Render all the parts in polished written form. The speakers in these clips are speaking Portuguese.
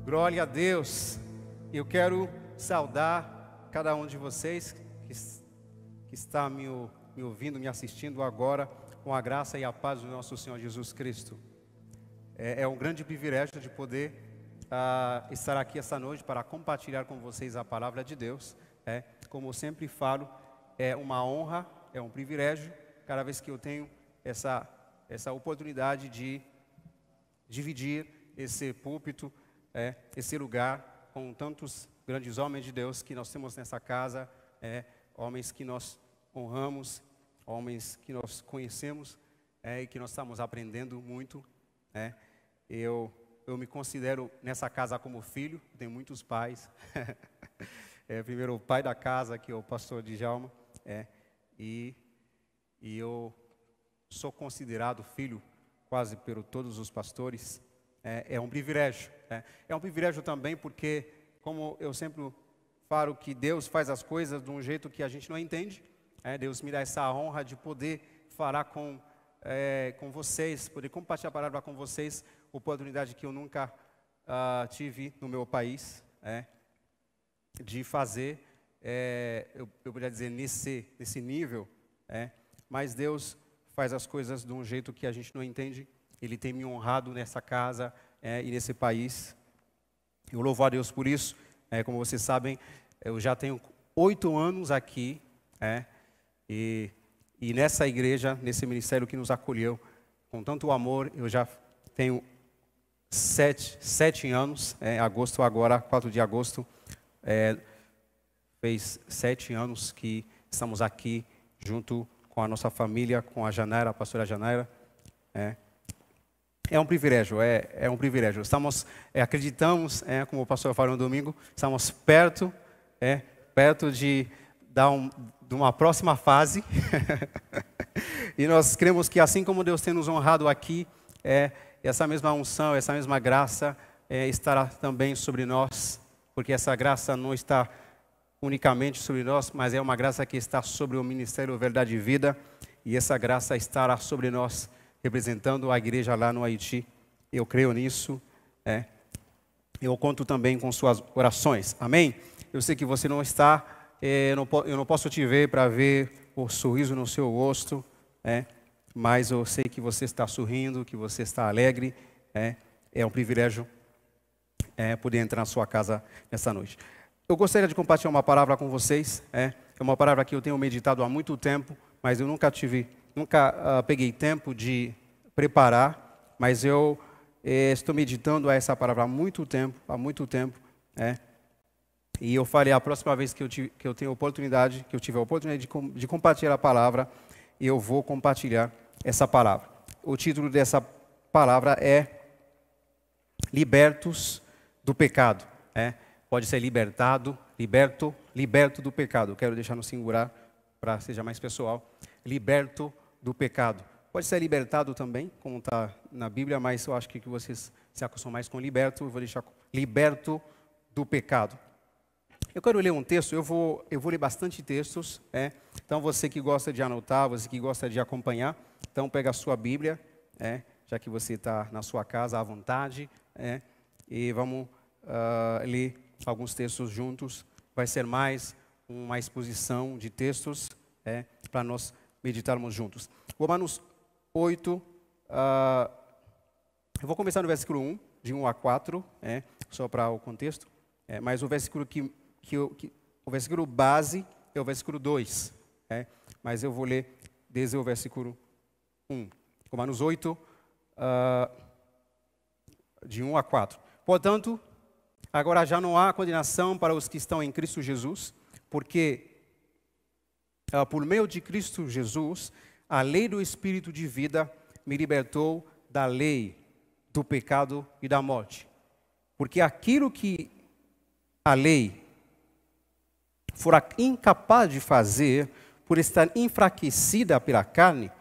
Glória a Deus. Eu quero saudar cada um de vocês que está me ouvindo, me assistindo agora, com a graça e a paz do nosso Senhor Jesus Cristo. É um grande privilégio de poder estar aqui essa noite para compartilhar com vocês a palavra de Deus. Como eu sempre falo, é uma honra, é um privilégio, cada vez que eu tenho essa oportunidade de dividir esse púlpito, esse lugar com tantos grandes homens de Deus que nós temos nessa casa, homens que nós honramos, homens que nós conhecemos e que nós estamos aprendendo muito. Eu me considero nessa casa como filho, tenho muitos pais. Primeiro o pai da casa, que é o pastor Djalma, e eu sou considerado filho quase por todos os pastores. É um privilégio. É um privilégio também porque, como eu sempre falo, que Deus faz as coisas de um jeito que a gente não entende. Deus me dá essa honra de poder falar com vocês, poder compartilhar a palavra com vocês, oportunidade que eu nunca tive no meu país, de fazer, eu poderia dizer, nesse nível, mas Deus faz as coisas de um jeito que a gente não entende. Ele tem me honrado nessa casa e nesse país. Eu louvo a Deus por isso. Como vocês sabem, eu já tenho 8 anos aqui, e nessa igreja, nesse ministério que nos acolheu com tanto amor, eu já tenho 7 anos. Agosto agora, 4 de agosto, fez 7 anos que estamos aqui junto com a nossa família, com a Janaira, a pastora Janaira. É um privilégio, é um privilégio. Estamos, acreditamos, como o pastor falou no domingo, estamos perto de uma próxima fase. E nós cremos que assim como Deus tem nos honrado aqui, essa mesma unção, essa mesma graça estará também sobre nós, porque essa graça não está unicamente sobre nós, mas é uma graça que está sobre o Ministério Verdade e Vida, e essa graça estará sobre nós, representando a igreja lá no Haiti. Eu creio nisso. Eu conto também com suas orações. Amém? Eu sei que você não está, eu não posso te ver para ver o sorriso no seu rosto, mas eu sei que você está sorrindo, que você está alegre. É um privilégio poder entrar na sua casa nessa noite. Eu gostaria de compartilhar uma palavra com vocês. É uma palavra que eu tenho meditado há muito tempo, mas eu nunca peguei tempo de preparar, mas eu estou meditando essa palavra há muito tempo, e eu falei, a próxima vez que eu tiver a oportunidade de compartilhar a palavra, eu vou compartilhar essa palavra. O título dessa palavra é Libertos do Pecado. Pode ser liberto do pecado. Quero deixar no singular para seja mais pessoal. Liberto do pecado. Pode ser libertado também, como está na Bíblia, mas eu acho que vocês se acostumam mais com liberto. Eu vou deixar liberto do pecado. Eu quero ler um texto, eu vou ler bastante textos. Então você que gosta de anotar, você que gosta de acompanhar, então pega a sua Bíblia, já que você está na sua casa à vontade, e vamos ler alguns textos juntos. Vai ser mais uma exposição de textos para nós meditarmos juntos. Romanos 8, eu vou começar no versículo 1, de 1 a 4, só para o contexto, mas o versículo o versículo base é o versículo 2, mas eu vou ler desde o versículo 1. Romanos 8, de 1 a 4. Portanto, agora já não há condenação para os que estão em Cristo Jesus, porque por meio de Cristo Jesus, a lei do Espírito de vida me libertou da lei, do pecado e da morte. Porque aquilo que a lei fora incapaz de fazer, por estar enfraquecida pela carne,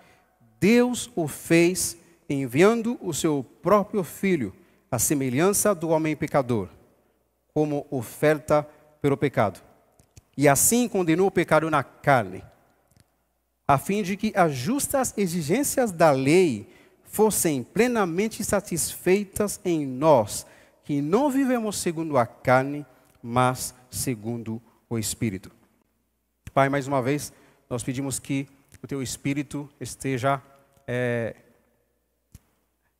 Deus o fez enviando o seu próprio Filho, à semelhança do homem pecador, como oferta pelo pecado. E assim condenou o pecado na carne, a fim de que as justas exigências da lei fossem plenamente satisfeitas em nós, que que não vivemos segundo a carne, mas segundo o Espírito. Pai, mais uma vez, nós pedimos que o Teu Espírito esteja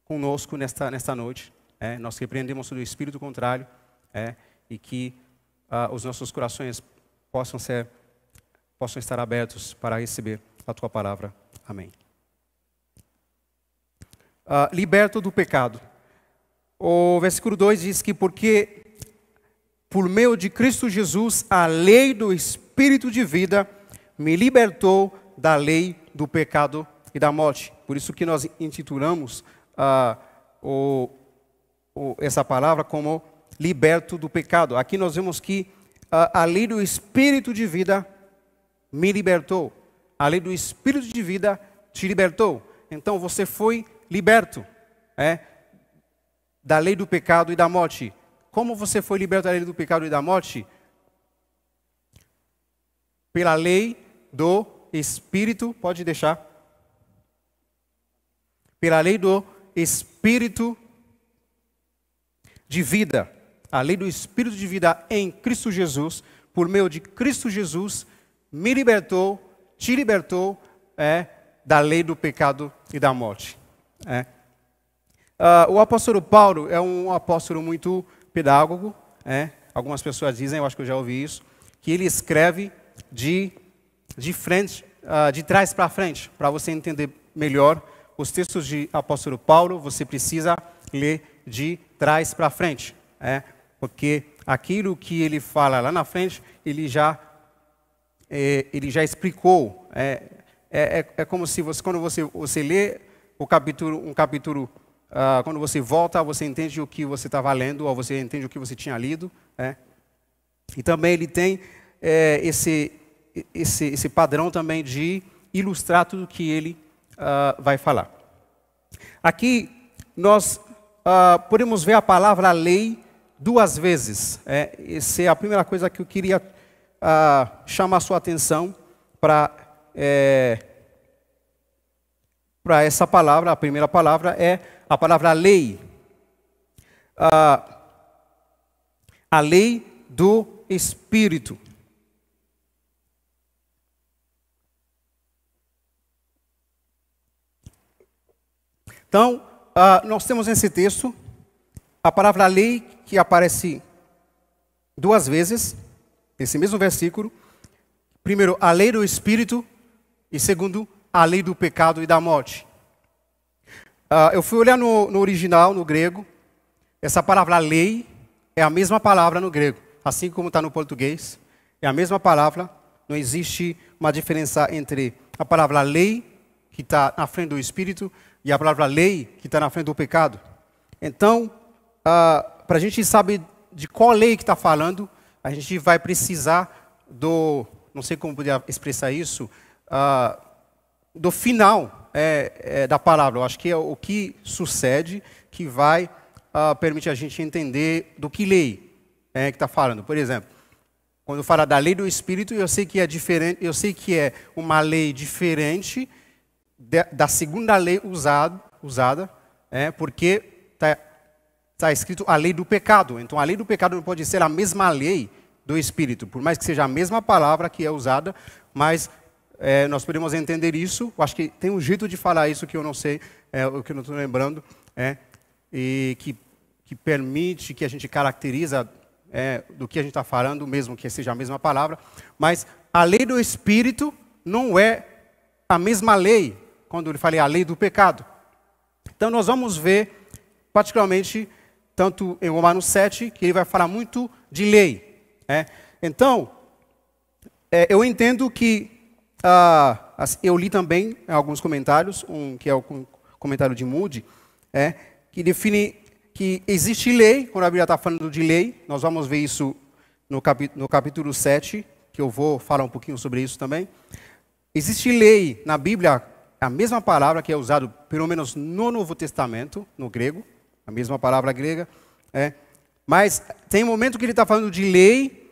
conosco nesta noite. Nós repreendemos todo o espírito contrário e que os nossos corações possam estar abertos para receber a Tua palavra. Amém. Liberto do pecado. O versículo 2 diz que porque por meio de Cristo Jesus a lei do Espírito de vida me libertou da lei do pecado e da morte. Por isso que nós intitulamos essa palavra como liberto do pecado. Aqui nós vemos que a lei do Espírito de vida me libertou. A lei do Espírito de vida te libertou. Então você foi liberto da lei do pecado e da morte. Como você foi liberto da lei do pecado e da morte? Pela lei do Espírito, pode deixar. Pela lei do Espírito de vida. A lei do Espírito de vida em Cristo Jesus, por meio de Cristo Jesus, me libertou, te libertou da lei do pecado e da morte. O apóstolo Paulo é um apóstolo muito pedagogo. Algumas pessoas dizem, eu acho que eu já ouvi isso, que ele escreve de frente, de trás para frente. Para você entender melhor os textos de apóstolo Paulo, você precisa ler de trás para frente. Porque aquilo que ele fala lá na frente, ele já explicou. É como se quando você lê um capítulo, quando você volta, você entende o que você estava lendo, ou você entende o que você tinha lido. E também ele tem esse padrão também de ilustrar tudo que ele vai falar. Aqui nós podemos ver a palavra lei 2 vezes. Essa é a primeira coisa que eu queria chamar a sua atenção para essa palavra. A primeira palavra é a palavra lei. A lei do Espírito. Então, nós temos nesse texto a palavra lei que aparece 2 vezes, nesse mesmo versículo. Primeiro, a lei do Espírito e segundo, a lei do pecado e da morte. Eu fui olhar no original, no grego. Essa palavra lei é a mesma palavra no grego, assim como está no português. É a mesma palavra, não existe uma diferença entre a palavra lei, que está na frente do Espírito, e a palavra lei, que está na frente do pecado. Então, para a gente saber de qual lei que está falando, a gente vai precisar não sei como poder expressar isso, do final da palavra. Eu acho que é o que sucede que vai permitir a gente entender do que lei que está falando. Por exemplo, quando fala da lei do Espírito, eu sei que é diferente, eu sei que é uma lei diferente da segunda lei usada, porque está escrito a lei do pecado. Então, a lei do pecado não pode ser a mesma lei do Espírito, por mais que seja a mesma palavra que é usada, mas nós podemos entender isso. Eu acho que tem um jeito de falar isso que eu não sei, o que eu não estou lembrando, e que permite, que a gente caracteriza do que a gente está falando, mesmo que seja a mesma palavra. Mas a lei do Espírito não é a mesma lei, quando eu falei a lei do pecado. Então nós vamos ver, particularmente, tanto em Romanos 7, que ele vai falar muito de lei. Então, eu entendo que, eu li também alguns comentários, que é o comentário de Moody, que define que existe lei, quando a Bíblia está falando de lei. Nós vamos ver isso no capítulo 7, que eu vou falar um pouquinho sobre isso também. Existe lei na Bíblia, a mesma palavra que é usada, pelo menos no Novo Testamento, no grego, a mesma palavra grega. Mas tem um momento que ele está falando de lei,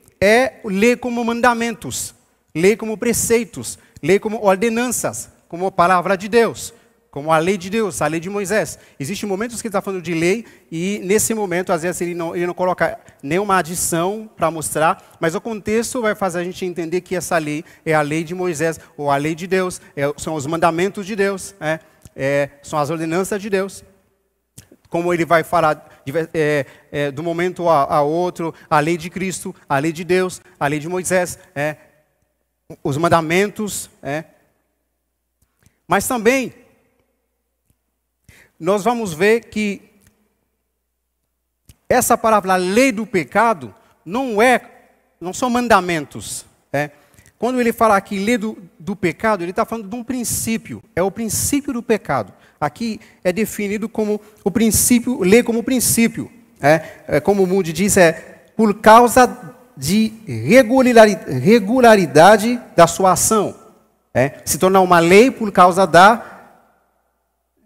lei como mandamentos, lei como preceitos, lei como ordenanças, como palavra de Deus. como a lei de Deus, a lei de Moisés. Existem momentos que ele está falando de lei e nesse momento, às vezes, ele não coloca nenhuma adição para mostrar, mas o contexto vai fazer a gente entender que essa lei é a lei de Moisés, ou a lei de Deus, são os mandamentos de Deus, são as ordenanças de Deus. Como ele vai falar do momento a outro, a lei de Cristo, a lei de Deus, a lei de Moisés, os mandamentos. Mas também, nós vamos ver que essa palavra, a lei do pecado, não são mandamentos. Quando ele fala aqui lei do pecado, ele está falando de um princípio, é o princípio do pecado. Aqui é definido como o princípio, lei como princípio. Como o Moody diz, por causa de regularidade da sua ação. Se torna uma lei por causa da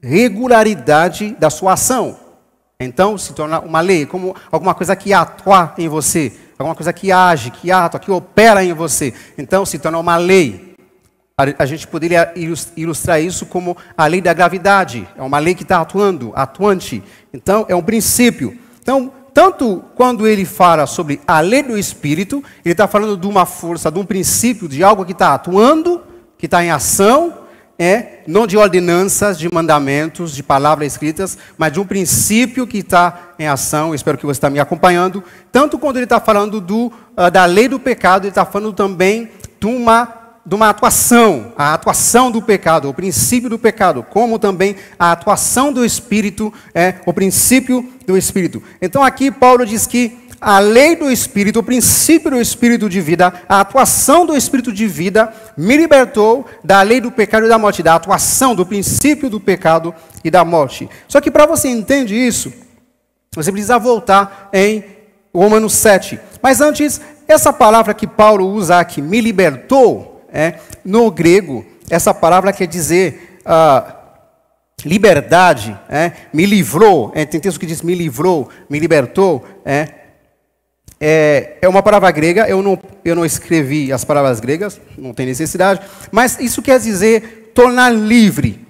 regularidade da sua ação. Então, se torna uma lei, como alguma coisa que atua em você, alguma coisa que age, que atua, que opera em você. Então, se torna uma lei. A gente poderia ilustrar isso como a lei da gravidade. É uma lei que está atuante. Então, é um princípio. Então, tanto quando ele fala sobre a lei do Espírito, ele está falando de uma força, de um princípio, de algo que está atuando, que está em ação, não de ordenanças, de mandamentos, de palavras escritas, mas de um princípio que está em ação. Espero que você está me acompanhando. Tanto quando ele está falando da lei do pecado, ele está falando também de uma atuação, a atuação do pecado, o princípio do pecado, como também a atuação do Espírito, o princípio do Espírito. Então aqui Paulo diz que a lei do Espírito, o princípio do Espírito de vida, a atuação do Espírito de vida me libertou da lei do pecado e da morte, da atuação do princípio do pecado e da morte. Só que para você entender isso, você precisa voltar em Romanos 7. Mas antes, essa palavra que Paulo usa aqui, me libertou, no grego, essa palavra quer dizer liberdade, me livrou, tem texto que diz me livrou, me libertou, é uma palavra grega, eu não escrevi as palavras gregas, não tem necessidade, mas isso quer dizer tornar livre,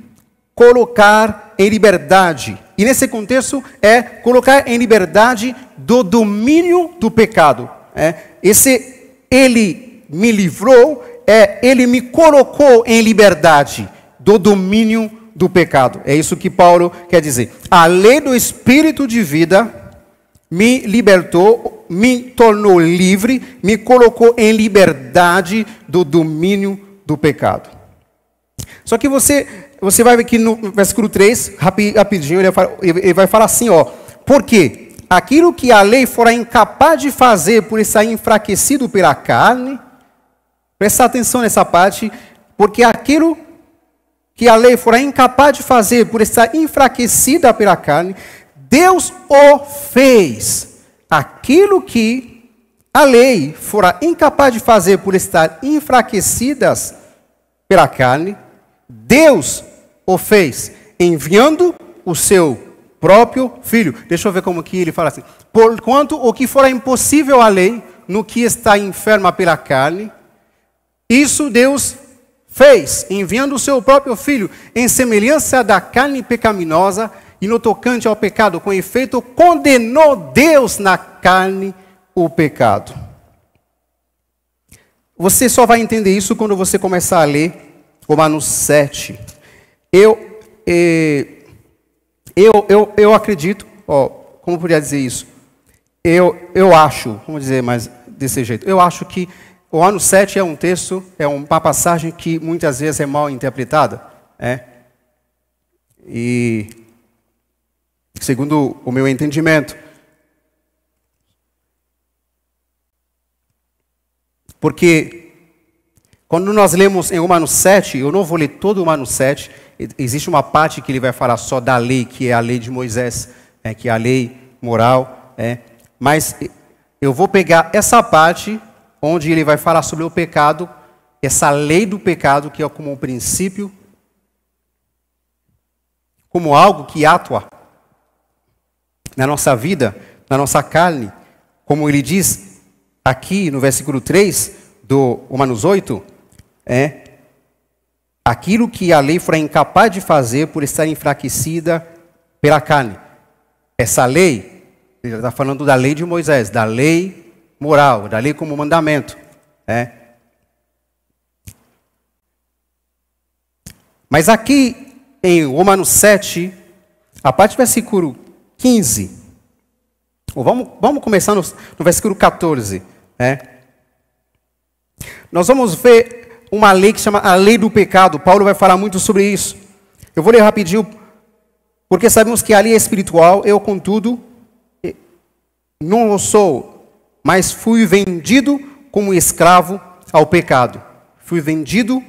colocar em liberdade. E nesse contexto é colocar em liberdade do domínio do pecado. Ele me livrou, ele me colocou em liberdade do domínio do pecado. É isso que Paulo quer dizer. A lei do Espírito de vida me libertou, me tornou livre, me colocou em liberdade do domínio do pecado. Só que você vai ver que no versículo 3, rapidinho, ele vai falar assim, porque aquilo que a lei fora incapaz de fazer por estar enfraquecido pela carne, presta atenção nessa parte, porque aquilo que a lei fora incapaz de fazer por estar enfraquecida pela carne, Deus o fez. Aquilo que a lei fora incapaz de fazer por estar enfraquecidas pela carne, Deus o fez, enviando o seu próprio Filho. Deixa eu ver como que ele fala assim. Porquanto o que fora impossível à lei, no que está enferma pela carne, isso Deus fez, enviando o seu próprio Filho, em semelhança da carne pecaminosa, e no tocante ao pecado, com efeito, condenou Deus na carne o pecado. Você só vai entender isso quando você começar a ler Romanos 7. Eu acredito, como eu poderia dizer isso? Eu acho, vamos dizer mais desse jeito, eu acho que o Romanos 7 é um texto, é uma passagem que muitas vezes é mal interpretada. E segundo o meu entendimento, porque quando nós lemos em Romanos 7, eu não vou ler todo o Romanos 7, existe uma parte que ele vai falar só da lei, que é a lei de Moisés, que é a lei moral, mas eu vou pegar essa parte onde ele vai falar sobre o pecado, essa lei do pecado, que é como um princípio, como algo que atua na nossa vida, na nossa carne, como ele diz aqui no versículo 3 do Romanos 8, aquilo que a lei foi incapaz de fazer por estar enfraquecida pela carne. Essa lei, ele está falando da lei de Moisés, da lei moral, da lei como mandamento. Mas aqui em Romanos 7, a partir do versículo 15, vamos começar no versículo 14. Nós vamos ver uma lei que chama a lei do pecado. Paulo vai falar muito sobre isso. Eu vou ler rapidinho, porque sabemos que a lei é espiritual. Eu, contudo, não o sou, mas fui vendido como escravo ao pecado. Fui vendido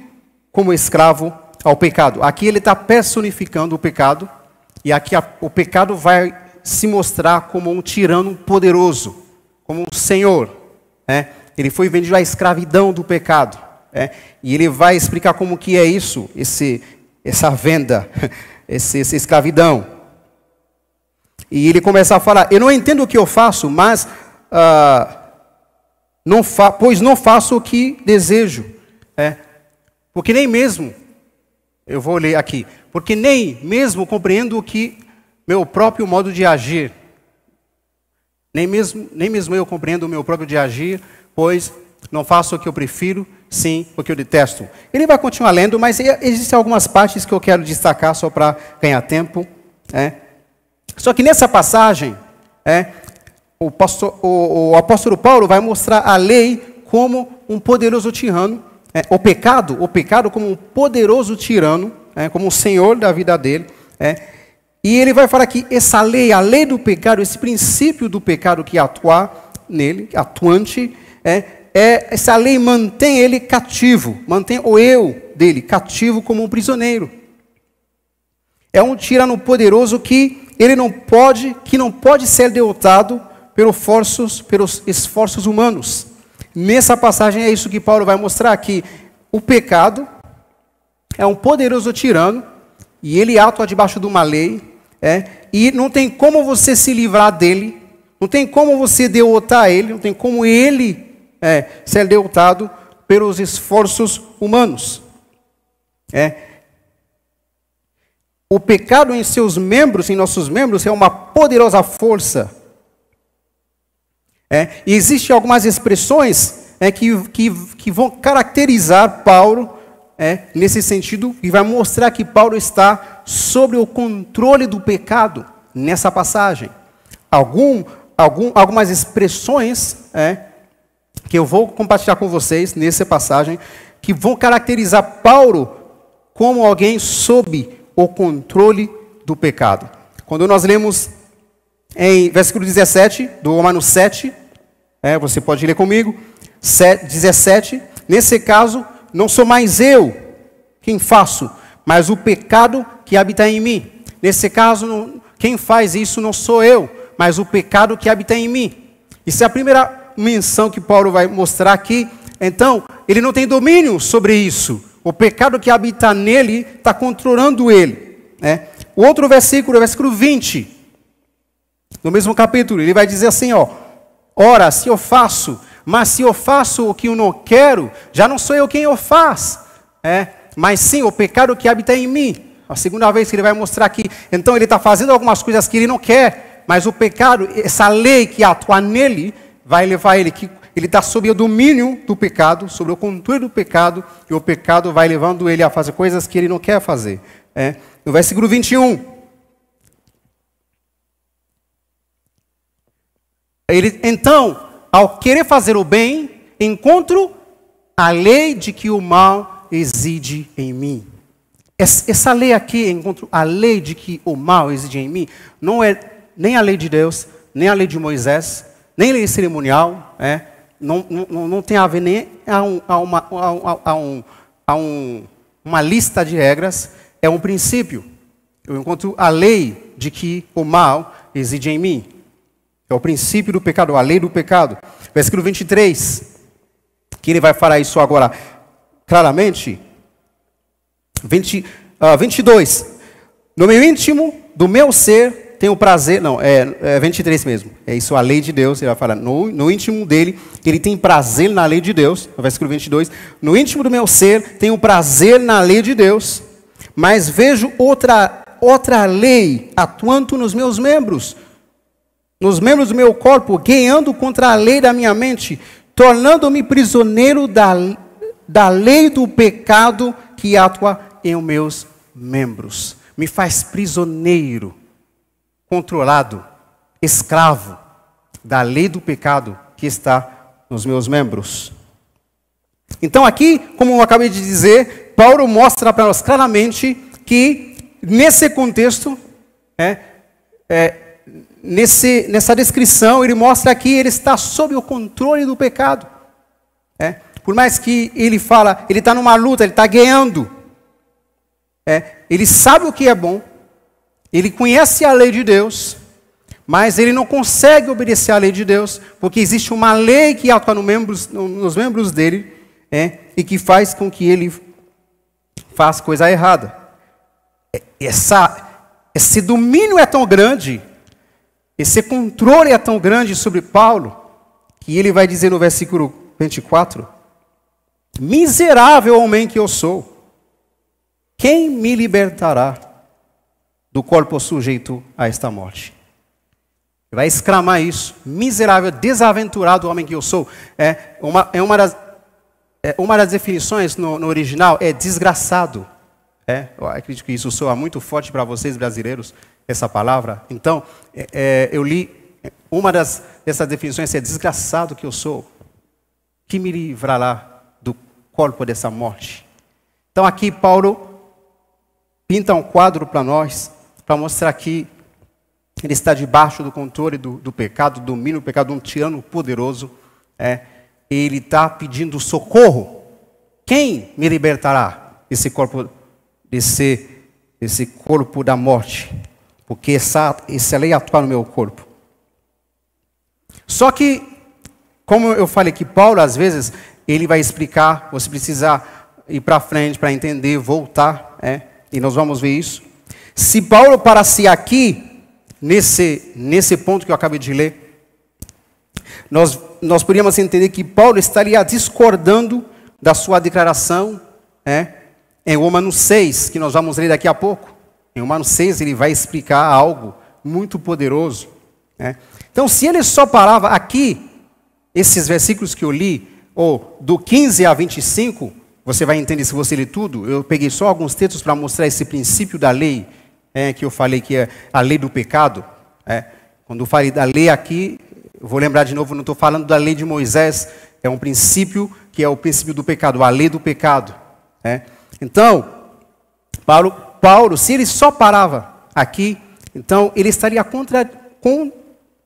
como escravo ao pecado. Aqui ele está personificando o pecado, e aqui o pecado vai se mostrar como um tirano poderoso, como um senhor. Ele foi vendido à escravidão do pecado. E ele vai explicar como que é isso, essa venda, essa escravidão. E ele começa a falar: eu não entendo o que eu faço, mas pois não faço o que desejo. Porque nem mesmo, eu vou ler aqui, porque nem mesmo compreendo o que meu próprio modo de agir. Nem mesmo eu compreendo o meu próprio de agir, pois não faço o que eu prefiro, sim, o que eu detesto. Ele vai continuar lendo, mas existem algumas partes que eu quero destacar só para ganhar tempo. Só que nessa passagem, o apóstolo Paulo vai mostrar a lei como um poderoso tirano, o pecado como um poderoso tirano, como um senhor da vida dele. E ele vai falar que essa lei, a lei do pecado, esse princípio do pecado que atua nele, atuante, essa lei mantém ele cativo, mantém o eu dele cativo como um prisioneiro. É um tirano poderoso que não pode ser derrotado pelos esforços humanos. Nessa passagem é isso que Paulo vai mostrar aqui. O pecado é um poderoso tirano e ele atua debaixo de uma lei, e não tem como você se livrar dele, não tem como você derrotar ele, não tem como ele ser derrotado pelos esforços humanos. O pecado em seus membros, em nossos membros, é uma poderosa força. E existem algumas expressões que vão caracterizar Paulo nesse sentido, e vai mostrar que Paulo está sob o controle do pecado nessa passagem. Algumas expressões que eu vou compartilhar com vocês nessa passagem, que vão caracterizar Paulo como alguém sob o controle do pecado. Quando nós lemos em versículo 17 do Romanos 7, você pode ler comigo, 17, nesse caso, não sou mais eu quem faço, mas o pecado que habita em mim. Nesse caso, quem faz isso não sou eu, mas o pecado que habita em mim. Isso é a primeira menção que Paulo vai mostrar aqui. Então, ele não tem domínio sobre isso. O pecado que habita nele está controlando ele. O outro versículo, o versículo 20, no mesmo capítulo, ele vai dizer assim, ora, se eu faço, mas se eu faço o que eu não quero, já não sou eu quem o faz, mas sim o pecado que habita em mim. A segunda vez que ele vai mostrar aqui, então ele está fazendo algumas coisas que ele não quer, mas o pecado, essa lei que atua nele, vai levar ele, que ele está sob o domínio do pecado, sobre o controle do pecado, e o pecado vai levando ele a fazer coisas que ele não quer fazer. No versículo 21, então, ao querer fazer o bem, encontro a lei de que o mal reside em mim. Essa lei aqui, encontro a lei de que o mal reside em mim, não é nem a lei de Deus, nem a lei de Moisés, nem lei cerimonial, não tem a ver nem uma lista de regras, é um princípio. Eu encontro a lei de que o mal reside em mim. É o princípio do pecado, a lei do pecado. Versículo 23, que ele vai falar isso agora claramente. 22. No meu íntimo do meu ser tenho prazer, não, é 23 mesmo, é isso, a lei de Deus, ele vai falar, no íntimo dele, ele tem prazer na lei de Deus, no versículo 22, no íntimo do meu ser, tenho prazer na lei de Deus, mas vejo outra lei atuando nos meus membros do meu corpo, guiando contra a lei da minha mente, tornando-me prisioneiro da lei do pecado que atua em meus membros. Me faz prisioneiro, controlado, escravo da lei do pecado que está nos meus membros. Então aqui, como eu acabei de dizer, Paulo mostra para nós claramente que nesse contexto, nessa descrição, ele mostra que ele está sob o controle do pecado. Por mais que ele fala, ele está numa luta, ele está guerreando. Ele sabe o que é bom, ele conhece a lei de Deus, mas ele não consegue obedecer à lei de Deus, porque existe uma lei que atua nos membros dele, e que faz com que ele faça coisa errada. Esse domínio é tão grande, esse controle é tão grande sobre Paulo, que ele vai dizer no versículo 24, miserável homem que eu sou, quem me libertará do corpo sujeito a esta morte? Vai exclamar isso, miserável, desaventurado homem que eu sou. Uma das definições no original é desgraçado. Eu acredito que isso soa muito forte para vocês brasileiros, essa palavra. Então, eu li, uma dessas definições é desgraçado que eu sou, que me livrará do corpo dessa morte. Então aqui Paulo pinta um quadro para nós, para mostrar que ele está debaixo do controle do pecado, do domínio do pecado, de um tirano poderoso. Ele está pedindo socorro. Quem me libertará desse corpo, desse corpo da morte? Porque essa lei atua no meu corpo. Só que, como eu falei que Paulo, às vezes, ele vai explicar, você precisa ir para frente para entender, voltar, e nós vamos ver isso. Se Paulo parasse aqui, nesse ponto que eu acabei de ler, nós poderíamos entender que Paulo estaria discordando da sua declaração, em Romanos 6, que nós vamos ler daqui a pouco. Em Romanos 6 ele vai explicar algo muito poderoso. Então, se ele só parava aqui, esses versículos que eu li, ou do 15 a 25, você vai entender se você ler tudo. Eu peguei só alguns textos para mostrar esse princípio da lei, que eu falei que é a lei do pecado. Quando eu falei da lei aqui, eu vou lembrar de novo, não estou falando da lei de Moisés, é um princípio que é o princípio do pecado, a lei do pecado. Então, Paulo, se ele só parava aqui, então ele estaria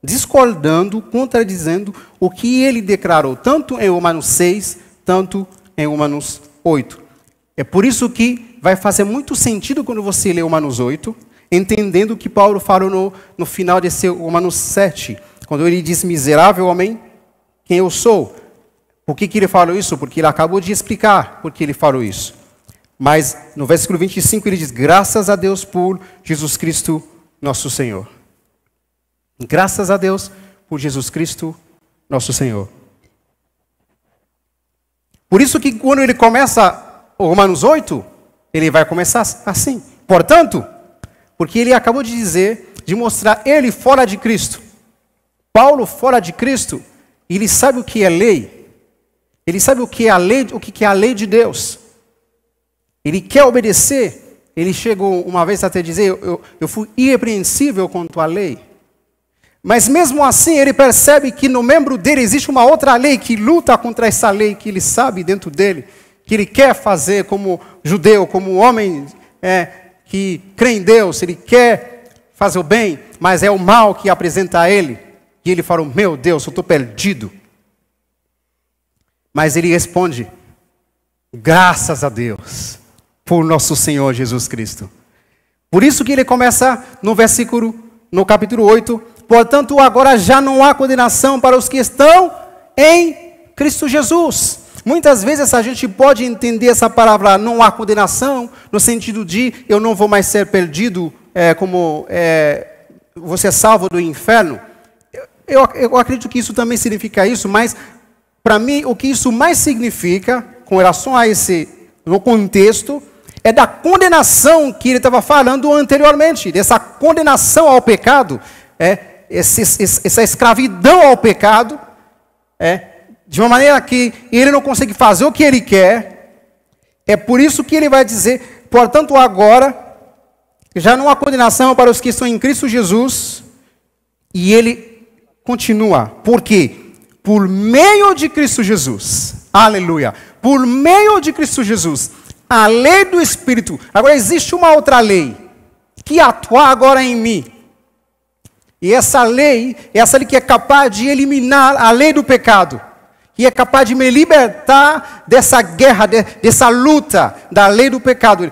discordando, contradizendo o que ele declarou, tanto em Romanos 6, tanto em Romanos 8. É por isso que vai fazer muito sentido quando você lê Romanos 8, entendendo o que Paulo falou no final desse Romanos 7, quando ele diz, miserável homem, quem eu sou. Por que ele falou isso? Porque ele acabou de explicar por que ele falou isso. Mas no versículo 25 ele diz, graças a Deus por Jesus Cristo, nosso Senhor. Graças a Deus por Jesus Cristo, nosso Senhor. Por isso que quando ele começa o Romanos 8, ele vai começar assim. Portanto, porque ele acabou de dizer, de mostrar ele fora de Cristo. Paulo fora de Cristo, ele sabe o que é lei. Ele sabe o que é a lei, o que é a lei de Deus. Ele quer obedecer. Ele chegou uma vez até dizer, eu fui irrepreensível quanto à lei. Mas mesmo assim ele percebe que no membro dele existe uma outra lei que luta contra essa lei que ele sabe dentro dele, que ele quer fazer como judeu, como homem que crê em Deus, ele quer fazer o bem, mas é o mal que apresenta a ele. E ele fala, meu Deus, eu estou perdido. Mas ele responde, graças a Deus por nosso Senhor Jesus Cristo. Por isso que ele começa no capítulo 8, portanto agora já não há condenação para os que estão em Cristo Jesus. Muitas vezes a gente pode entender essa palavra não há condenação, no sentido de eu não vou mais ser perdido, você é salvo do inferno. Eu acredito que isso também significa isso, mas para mim o que isso mais significa, com relação a no contexto, é da condenação que ele estava falando anteriormente, dessa condenação ao pecado, essa escravidão ao pecado, de uma maneira que ele não consegue fazer o que ele quer. É por isso que ele vai dizer, portanto agora, já não há condenação para os que estão em Cristo Jesus, e ele continua, por quê? Por meio de Cristo Jesus, aleluia, por meio de Cristo Jesus, a lei do Espírito, agora existe uma outra lei, que atua agora em mim, e essa lei que é capaz de eliminar a lei do pecado, que é capaz de me libertar dessa guerra, dessa luta da lei do pecado.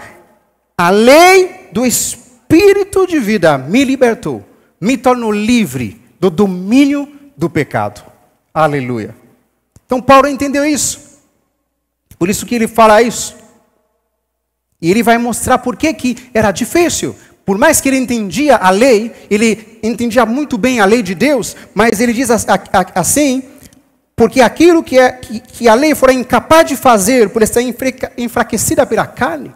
A lei do Espírito de vida me libertou, me tornou livre do domínio do pecado. Aleluia. Então Paulo entendeu isso. Por isso que ele fala isso. E ele vai mostrar por que era difícil. Por mais que ele entendia a lei, ele entendia muito bem a lei de Deus, mas ele diz assim, porque aquilo que a lei fora incapaz de fazer, por estar enfraquecida pela carne.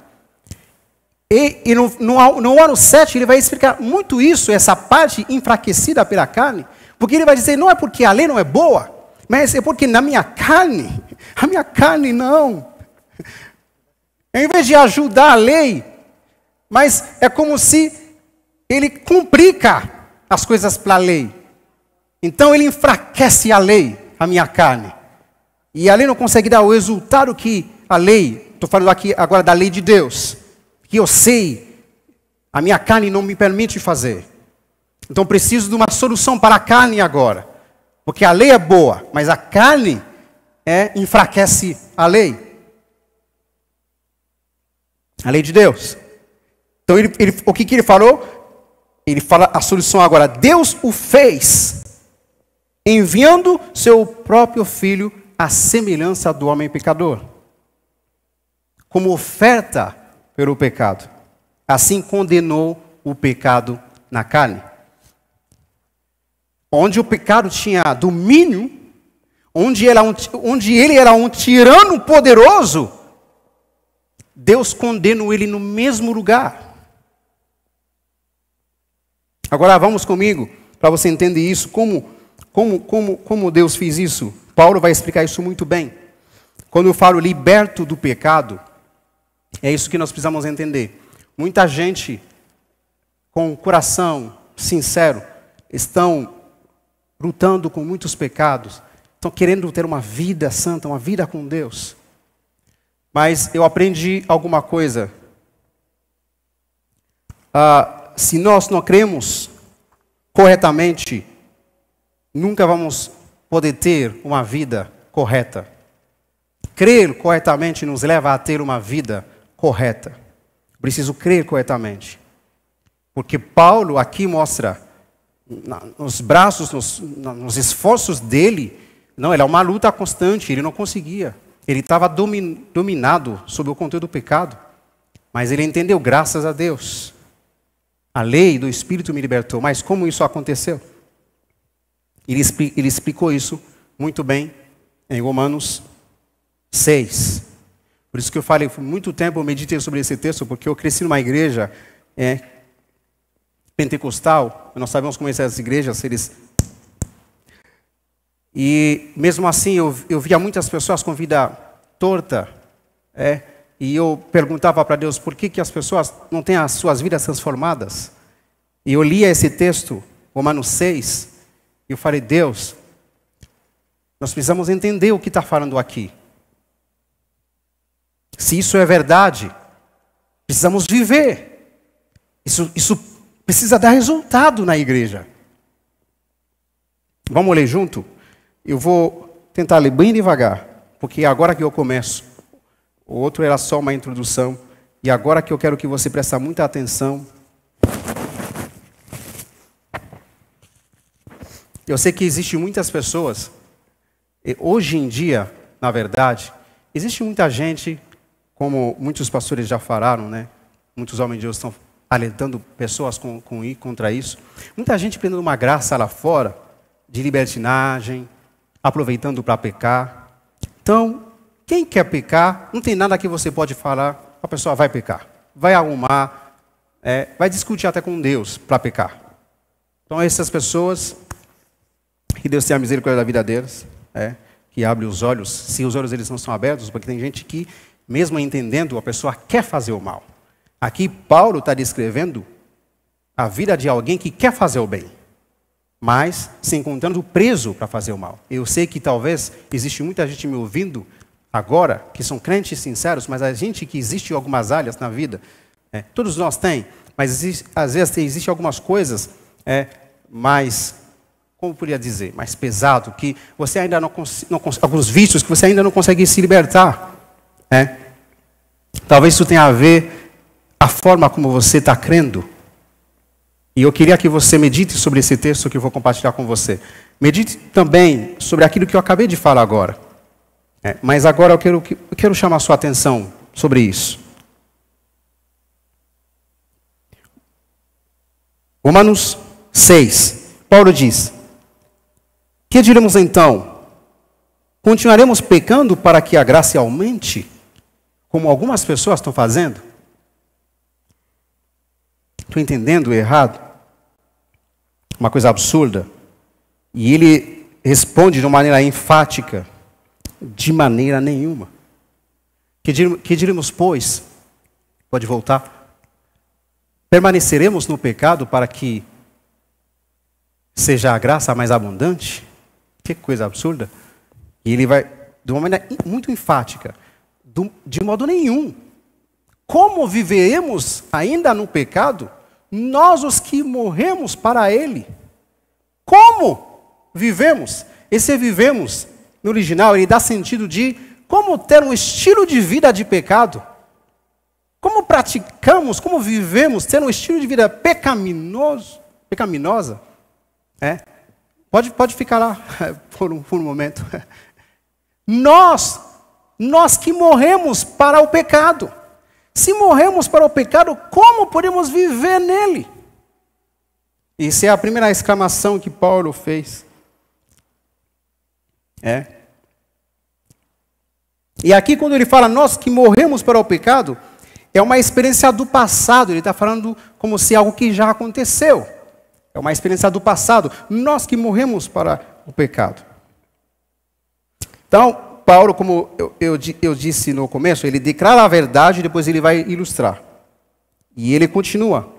E no ano 7 ele vai explicar muito isso, essa parte enfraquecida pela carne, porque ele vai dizer, não é porque a lei não é boa, mas é porque na minha carne, a minha carne não. Em vez de ajudar a lei, mas é como se ele complica as coisas para a lei. Então ele enfraquece a lei, a minha carne. E a lei não consegue dar o resultado que a lei, estou falando aqui agora da lei de Deus, que eu sei, a minha carne não me permite fazer. Então preciso de uma solução para a carne agora. Porque a lei é boa, mas a carne enfraquece a lei. A lei de Deus. Então o que ele falou? Ele fala a solução agora. Deus o fez, enviando seu próprio filho à semelhança do homem pecador, como oferta pelo pecado. Assim condenou o pecado na carne. Onde o pecado tinha domínio, onde ele era um tirano poderoso, Deus condenou ele no mesmo lugar. Agora vamos comigo, para você entender isso, como Deus fez isso. Paulo vai explicar isso muito bem. Quando eu falo liberto do pecado, é isso que nós precisamos entender. Muita gente, com o coração sincero, estão lutando com muitos pecados, estão querendo ter uma vida santa, uma vida com Deus. Mas eu aprendi alguma coisa. Se nós não cremos corretamente, nunca vamos poder ter uma vida correta. Crer corretamente nos leva a ter uma vida correta. Preciso crer corretamente. Porque Paulo aqui mostra, nos braços, nos esforços dele, não, era uma luta constante, ele não conseguia. Ele estava dominado sobre o conteúdo do pecado. Mas ele entendeu, graças a Deus. A lei do Espírito me libertou. Mas como isso aconteceu? Ele explicou isso muito bem em Romanos 6. Por isso que eu falei, por muito tempo eu meditei sobre esse texto, porque eu cresci numa igreja pentecostal. Nós sabemos como essas igrejas, e mesmo assim eu via muitas pessoas com vida torta, e eu perguntava para Deus, por que as pessoas não têm as suas vidas transformadas? E eu lia esse texto, Romanos 6, e eu falei, Deus, nós precisamos entender o que está falando aqui. Se isso é verdade, precisamos viver. Isso precisa dar resultado na igreja. Vamos ler junto? Eu vou tentar ler bem devagar, porque é agora que eu começo. O outro era só uma introdução. E agora que eu quero que você preste muita atenção. Eu sei que existem muitas pessoas, hoje em dia, na verdade, existe muita gente, como muitos pastores já falaram, né? Muitos homens de Deus estão alentando pessoas contra isso. Muita gente prendendo uma graça lá fora, de libertinagem, aproveitando para pecar. Então, quem quer pecar, não tem nada que você pode falar, a pessoa vai pecar. Vai arrumar, vai discutir até com Deus para pecar. Então, essas pessoas, que Deus tenha misericórdia da vida deles, que abre os olhos, se os olhos deles não são abertos, porque tem gente que, mesmo entendendo, a pessoa quer fazer o mal. Aqui, Paulo está descrevendo a vida de alguém que quer fazer o bem, mas se encontrando preso para fazer o mal. Eu sei que talvez existe muita gente me ouvindo agora, que são crentes sinceros, mas a gente que existe algumas áreas na vida, todos nós tem, mas às vezes existem algumas coisas mais, como eu poderia dizer, mais pesado, que você ainda não alguns vícios que você ainda não consegue se libertar. Talvez isso tenha a ver a forma como você está crendo. E eu queria que você medite sobre esse texto que eu vou compartilhar com você. Medite também sobre aquilo que eu acabei de falar agora. Mas agora eu quero chamar a sua atenção sobre isso. Romanos 6. Paulo diz: que diremos então? Continuaremos pecando para que a graça aumente? Como algumas pessoas estão fazendo? Estou entendendo errado? Uma coisa absurda. E ele responde de uma maneira enfática: de maneira nenhuma. Que diremos, pois? Pode voltar. Permaneceremos no pecado para que seja a graça mais abundante? Que coisa absurda. E ele vai, de uma maneira muito enfática, de modo nenhum. Como viveremos ainda no pecado, nós os que morremos para ele? Como vivemos? Esse vivemos, no original, ele dá sentido de como ter um estilo de vida de pecado. Como praticamos, como vivemos, ter um estilo de vida pecaminosa. Pode ficar lá por um momento. Nós que morremos para o pecado. Se morremos para o pecado, como podemos viver nele? Essa é a primeira exclamação que Paulo fez. E aqui quando ele fala nós que morremos para o pecado, é uma experiência do passado. Ele está falando como se algo que já aconteceu. É uma experiência do passado. Nós que morremos para o pecado. Então, Paulo, como eu disse no começo, ele declara a verdade e depois ele vai ilustrar. E ele continua.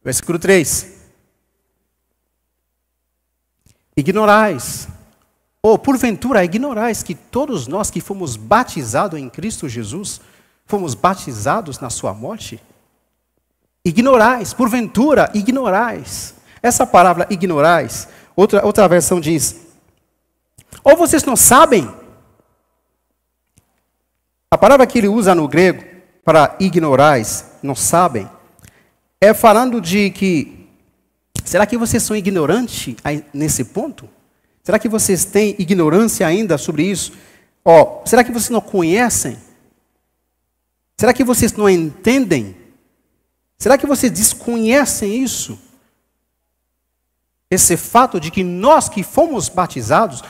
Versículo 3. Ignorais, ou porventura ignorais que todos nós que fomos batizados em Cristo Jesus, fomos batizados na sua morte? Ignorais, porventura ignorais. Essa palavra ignorais, outra versão diz: ou vocês não sabem? A palavra que ele usa no grego para ignorais, não sabem, é falando de que, será que vocês são ignorantes nesse ponto? Será que vocês têm ignorância ainda sobre isso? Será que vocês não conhecem? Será que vocês não entendem? Será que vocês desconhecem isso? Esse fato de que nós que fomos batizados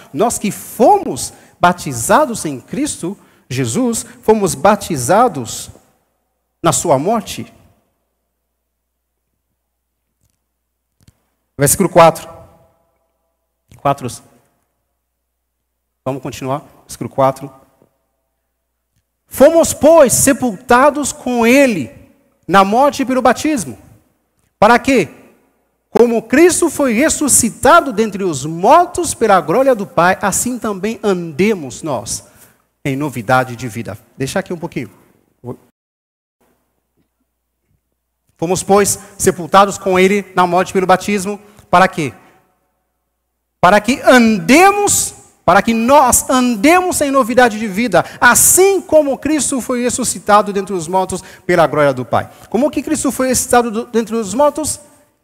em Cristo Jesus, fomos batizados na sua morte. Versículo 4. Vamos continuar. Versículo 4. Fomos, pois, sepultados com ele na morte pelo batismo. Para quê? Como Cristo foi ressuscitado dentre os mortos pela glória do Pai, assim também andemos nós em novidade de vida. Deixa aqui um pouquinho. Fomos, pois, sepultados com ele na morte pelo batismo. Para quê? Para que nós andemos em novidade de vida, assim como Cristo foi ressuscitado dentre os mortos pela glória do Pai. Como que Cristo foi ressuscitado dentre os mortos?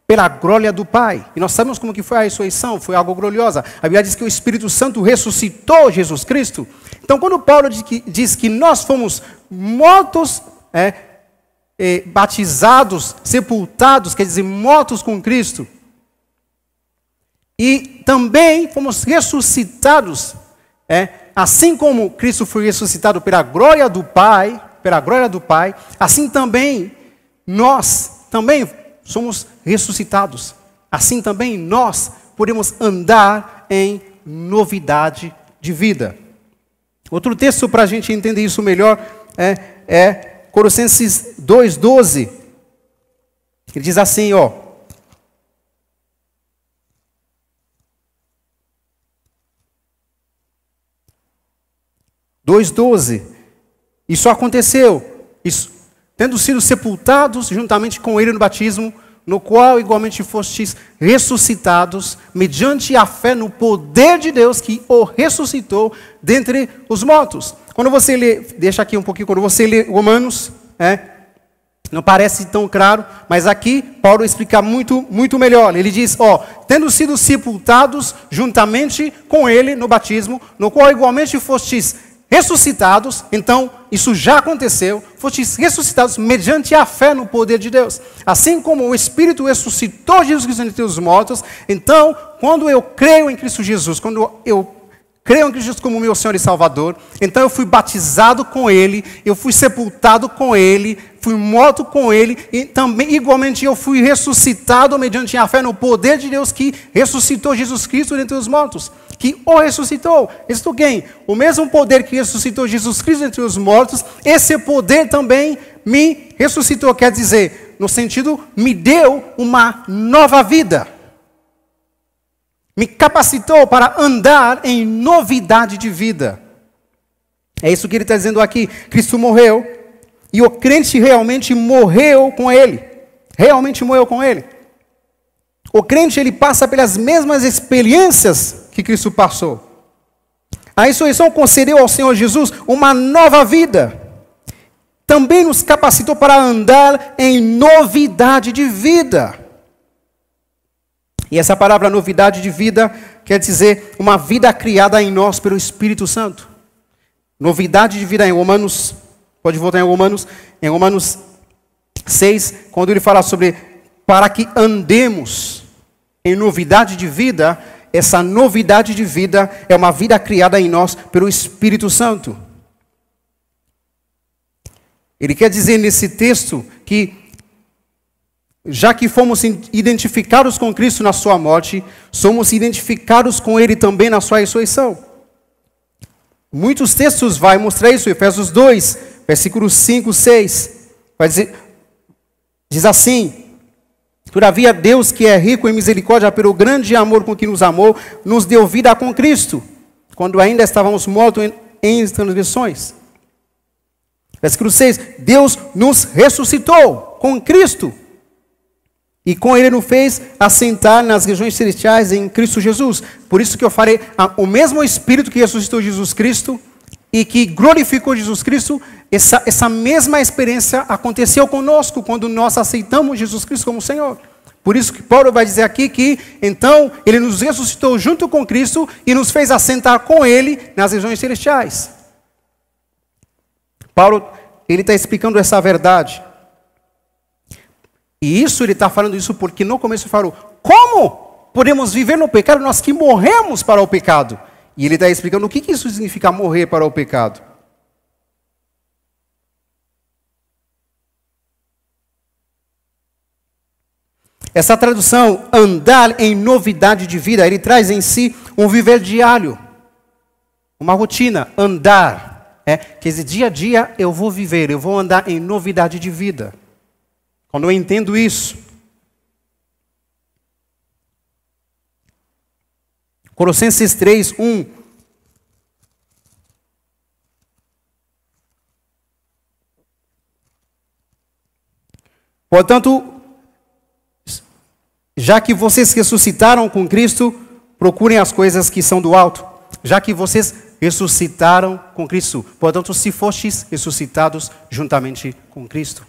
Pela glória do Pai. E nós sabemos como que foi a ressurreição, foi algo gloriosa. A Bíblia diz que o Espírito Santo ressuscitou Jesus Cristo. Então, quando Paulo diz que nós fomos mortos batizados, sepultados, quer dizer, mortos com Cristo. E também fomos ressuscitados, assim como Cristo foi ressuscitado pela glória do Pai, assim também nós também somos ressuscitados. Assim também nós podemos andar em novidade de vida. Outro texto para a gente entender isso melhor é Colossenses 2:12. Ele diz assim, 2:12. Isso aconteceu, tendo sido sepultados juntamente com ele no batismo, no qual igualmente fostes ressuscitados, mediante a fé no poder de Deus que o ressuscitou dentre os mortos. Quando você lê, deixa aqui um pouquinho, quando você lê Romanos, não parece tão claro, mas aqui Paulo explica muito melhor. Ele diz, tendo sido sepultados juntamente com ele no batismo, no qual igualmente fostes ressuscitados, então isso já aconteceu, fostes ressuscitados mediante a fé no poder de Deus. Assim como o Espírito ressuscitou Jesus Cristo entre os mortos, então, quando eu creio em Cristo Jesus, quando eu creio em Cristo Jesus como meu Senhor e Salvador, então eu fui batizado com Ele, eu fui sepultado com Ele, fui morto com Ele, e também, igualmente, eu fui ressuscitado mediante a fé no poder de Deus que ressuscitou Jesus Cristo dentre os mortos. Que o ressuscitou. Ressuscitou quem? O mesmo poder que ressuscitou Jesus Cristo entre os mortos, esse poder também me ressuscitou. Quer dizer, no sentido, me deu uma nova vida. Me capacitou para andar em novidade de vida. É isso que ele está dizendo aqui. Cristo morreu e o crente realmente morreu com ele. Realmente morreu com ele. O crente, ele passa pelas mesmas experiências que Cristo passou. A ressurreição concedeu ao Senhor Jesus uma nova vida. Também nos capacitou para andar em novidade de vida. E essa palavra novidade de vida quer dizer uma vida criada em nós pelo Espírito Santo. Novidade de vida em Romanos, pode voltar em Romanos 6, quando ele fala sobre para que andemos em novidade de vida. Essa novidade de vida é uma vida criada em nós pelo Espírito Santo. Ele quer dizer nesse texto que, já que fomos identificados com Cristo na sua morte, somos identificados com Ele também na sua ressurreição. Muitos textos vão mostrar isso. Efésios 2, versículos 5, 6. Vai dizer, diz assim: todavia Deus, que é rico em misericórdia, pelo grande amor com que nos amou, nos deu vida com Cristo, quando ainda estávamos mortos em transgressões. Versículo 6, Deus nos ressuscitou com Cristo, e com Ele nos fez assentar nas regiões celestiais em Cristo Jesus. Por isso que eu falei, o mesmo Espírito que ressuscitou Jesus Cristo, e que glorificou Jesus Cristo, essa mesma experiência aconteceu conosco quando nós aceitamos Jesus Cristo como Senhor. Por isso que Paulo vai dizer aqui que, então, Ele nos ressuscitou junto com Cristo e nos fez assentar com Ele nas regiões celestiais. Paulo, ele está explicando essa verdade. E isso, ele está falando isso porque no começo ele falou, como podemos viver no pecado nós que morremos para o pecado? E ele está explicando o que isso significa morrer para o pecado. Essa tradução, andar em novidade de vida, ele traz em si um viver diário, uma rotina, andar. Quer dizer, dia a dia eu vou viver, eu vou andar em novidade de vida. Quando eu entendo isso, Colossenses 3, 1. Portanto, já que vocês ressuscitaram com Cristo, procurem as coisas que são do alto. Já que vocês ressuscitaram com Cristo, portanto, se fostes ressuscitados juntamente com Cristo.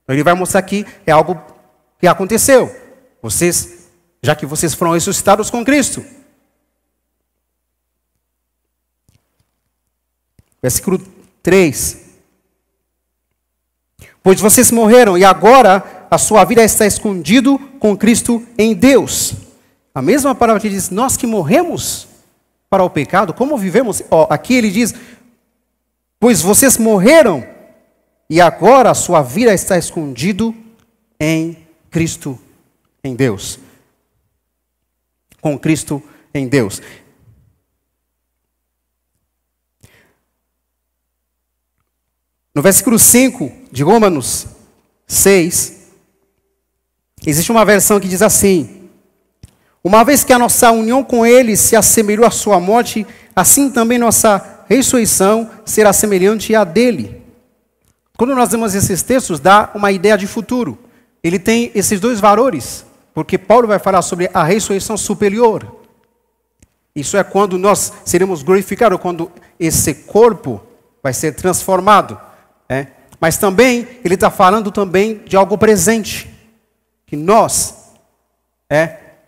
Então, ele vai mostrar que é algo que aconteceu. Já que vocês foram ressuscitados com Cristo. Versículo 3. Pois vocês morreram e agora a sua vida está escondido com Cristo em Deus. A mesma palavra que diz, nós que morremos para o pecado, como vivemos? Aqui ele diz, pois vocês morreram e agora a sua vida está escondido em Cristo em Deus. Com Cristo em Deus. No versículo 5 de Romanos 6, existe uma versão que diz assim: uma vez que a nossa união com Ele se assemelhou à sua morte, assim também nossa ressurreição será semelhante à dele. Quando nós lemos esses textos, dá uma ideia de futuro. Ele tem esses dois valores, porque Paulo vai falar sobre a ressurreição superior. Isso é quando nós seremos glorificados, quando esse corpo vai ser transformado. Mas também, ele está falando também de algo presente, que nós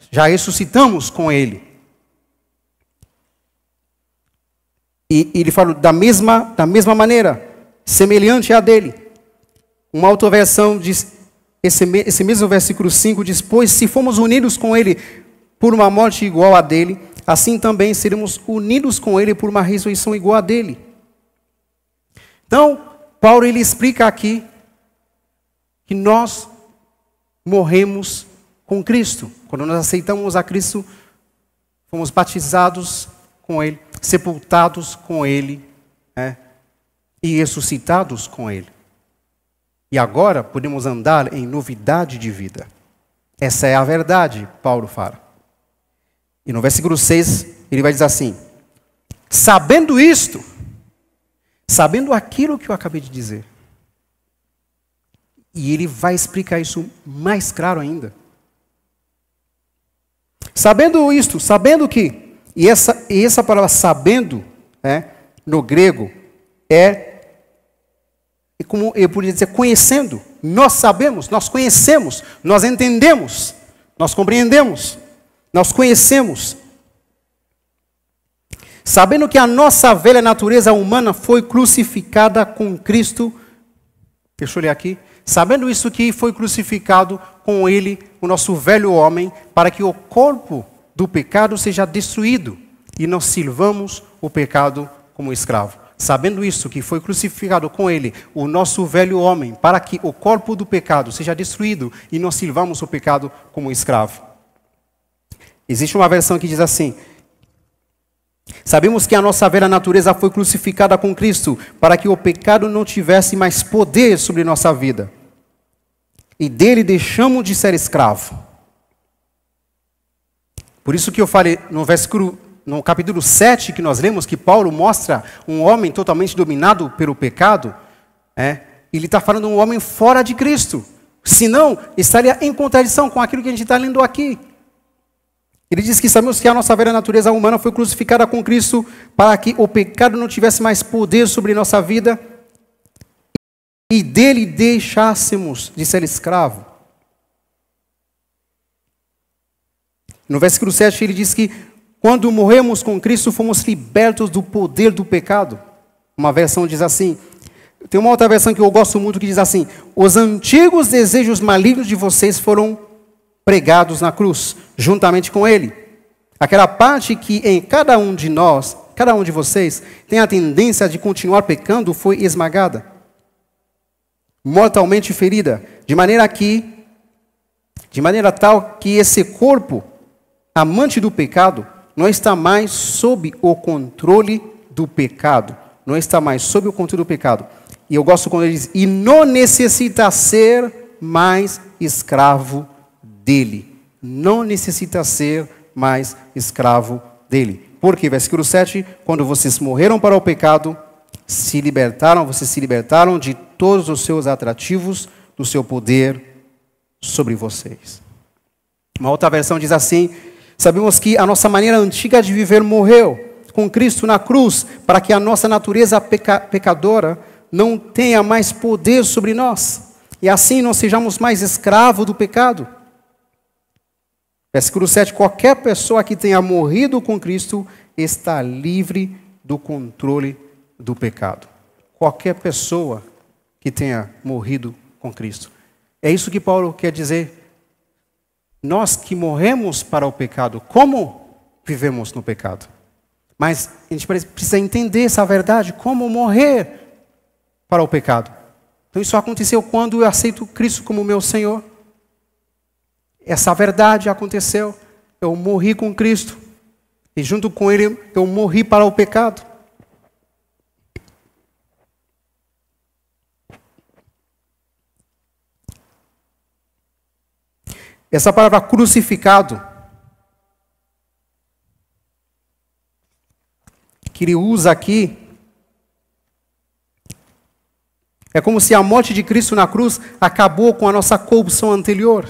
já ressuscitamos com ele. E ele fala da mesma maneira, semelhante à dele. Uma outra versão diz, esse mesmo versículo 5 diz, pois se fomos unidos com ele por uma morte igual à dele, assim também seremos unidos com ele por uma ressurreição igual à dele. Então, Paulo ele explica aqui que nós morremos com Cristo. Quando nós aceitamos a Cristo, fomos batizados com Ele, sepultados com Ele, e ressuscitados com Ele. E agora podemos andar em novidade de vida. Essa é a verdade, Paulo fala. E no versículo 6, ele vai dizer assim, sabendo isto, sabendo aquilo que eu acabei de dizer. E ele vai explicar isso mais claro ainda. Sabendo isto, sabendo que, e essa palavra sabendo, no grego, como eu poderia dizer, conhecendo. Nós sabemos, nós conhecemos, nós entendemos, nós compreendemos, nós conhecemos. Sabendo que a nossa velha natureza humana foi crucificada com Cristo. Deixa eu ler aqui. Sabendo isso que foi crucificado com Ele, o nosso velho homem, para que o corpo do pecado seja destruído e não sirvamos o pecado como escravo. Sabendo isso que foi crucificado com Ele, o nosso velho homem, para que o corpo do pecado seja destruído e não sirvamos o pecado como escravo. Existe uma versão que diz assim: sabemos que a nossa velha natureza foi crucificada com Cristo, para que o pecado não tivesse mais poder sobre nossa vida. E dele deixamos de ser escravo. Por isso que eu falei no capítulo 7 que nós lemos, que Paulo mostra um homem totalmente dominado pelo pecado. Ele está falando de um homem fora de Cristo. Senão, estaria em contradição com aquilo que a gente está lendo aqui. Ele diz que sabemos que a nossa velha natureza humana foi crucificada com Cristo para que o pecado não tivesse mais poder sobre nossa vida e dele deixássemos de ser escravo. No versículo 7 ele diz que quando morremos com Cristo fomos libertos do poder do pecado. Uma versão diz assim, tem uma outra versão que eu gosto muito que diz assim: os antigos desejos malignos de vocês foram pregados na cruz, juntamente com Ele. Aquela parte que em cada um de nós, cada um de vocês, tem a tendência de continuar pecando, foi esmagada, mortalmente ferida, de maneira tal que esse corpo, amante do pecado, não está mais sob o controle do pecado. Não está mais sob o controle do pecado. E eu gosto quando ele diz, e não necessita ser mais escravo dele. Não necessita ser mais escravo dele. Porque, versículo 7, quando vocês morreram para o pecado, vocês se libertaram de todos os seus atrativos, do seu poder sobre vocês. Uma outra versão diz assim: sabemos que a nossa maneira antiga de viver morreu com Cristo na cruz, para que a nossa natureza pecadora não tenha mais poder sobre nós, e assim não sejamos mais escravos do pecado. Versículo 7, qualquer pessoa que tenha morrido com Cristo está livre do controle do pecado. Qualquer pessoa que tenha morrido com Cristo. É isso que Paulo quer dizer. Nós que morremos para o pecado, como vivemos no pecado? Mas a gente precisa entender essa verdade, como morrer para o pecado. Então isso aconteceu quando eu aceito Cristo como meu Senhor. Essa verdade aconteceu. Eu morri com Cristo. E junto com Ele, eu morri para o pecado. Essa palavra crucificado, que ele usa aqui, é como se a morte de Cristo na cruz acabou com a nossa corrupção anterior.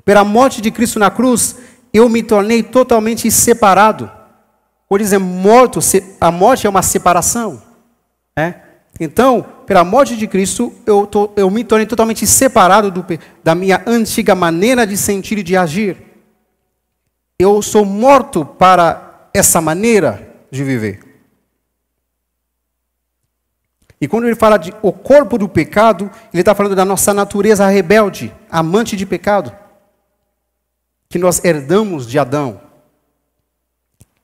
Pela morte de Cristo na cruz, eu me tornei totalmente separado. Por dizer, morto, a morte é uma separação. Então, pela morte de Cristo, eu me tornei totalmente separado da minha antiga maneira de sentir e de agir. Eu sou morto para essa maneira de viver. E quando ele fala de o corpo do pecado, ele está falando da nossa natureza rebelde, amante de pecado, que nós herdamos de Adão.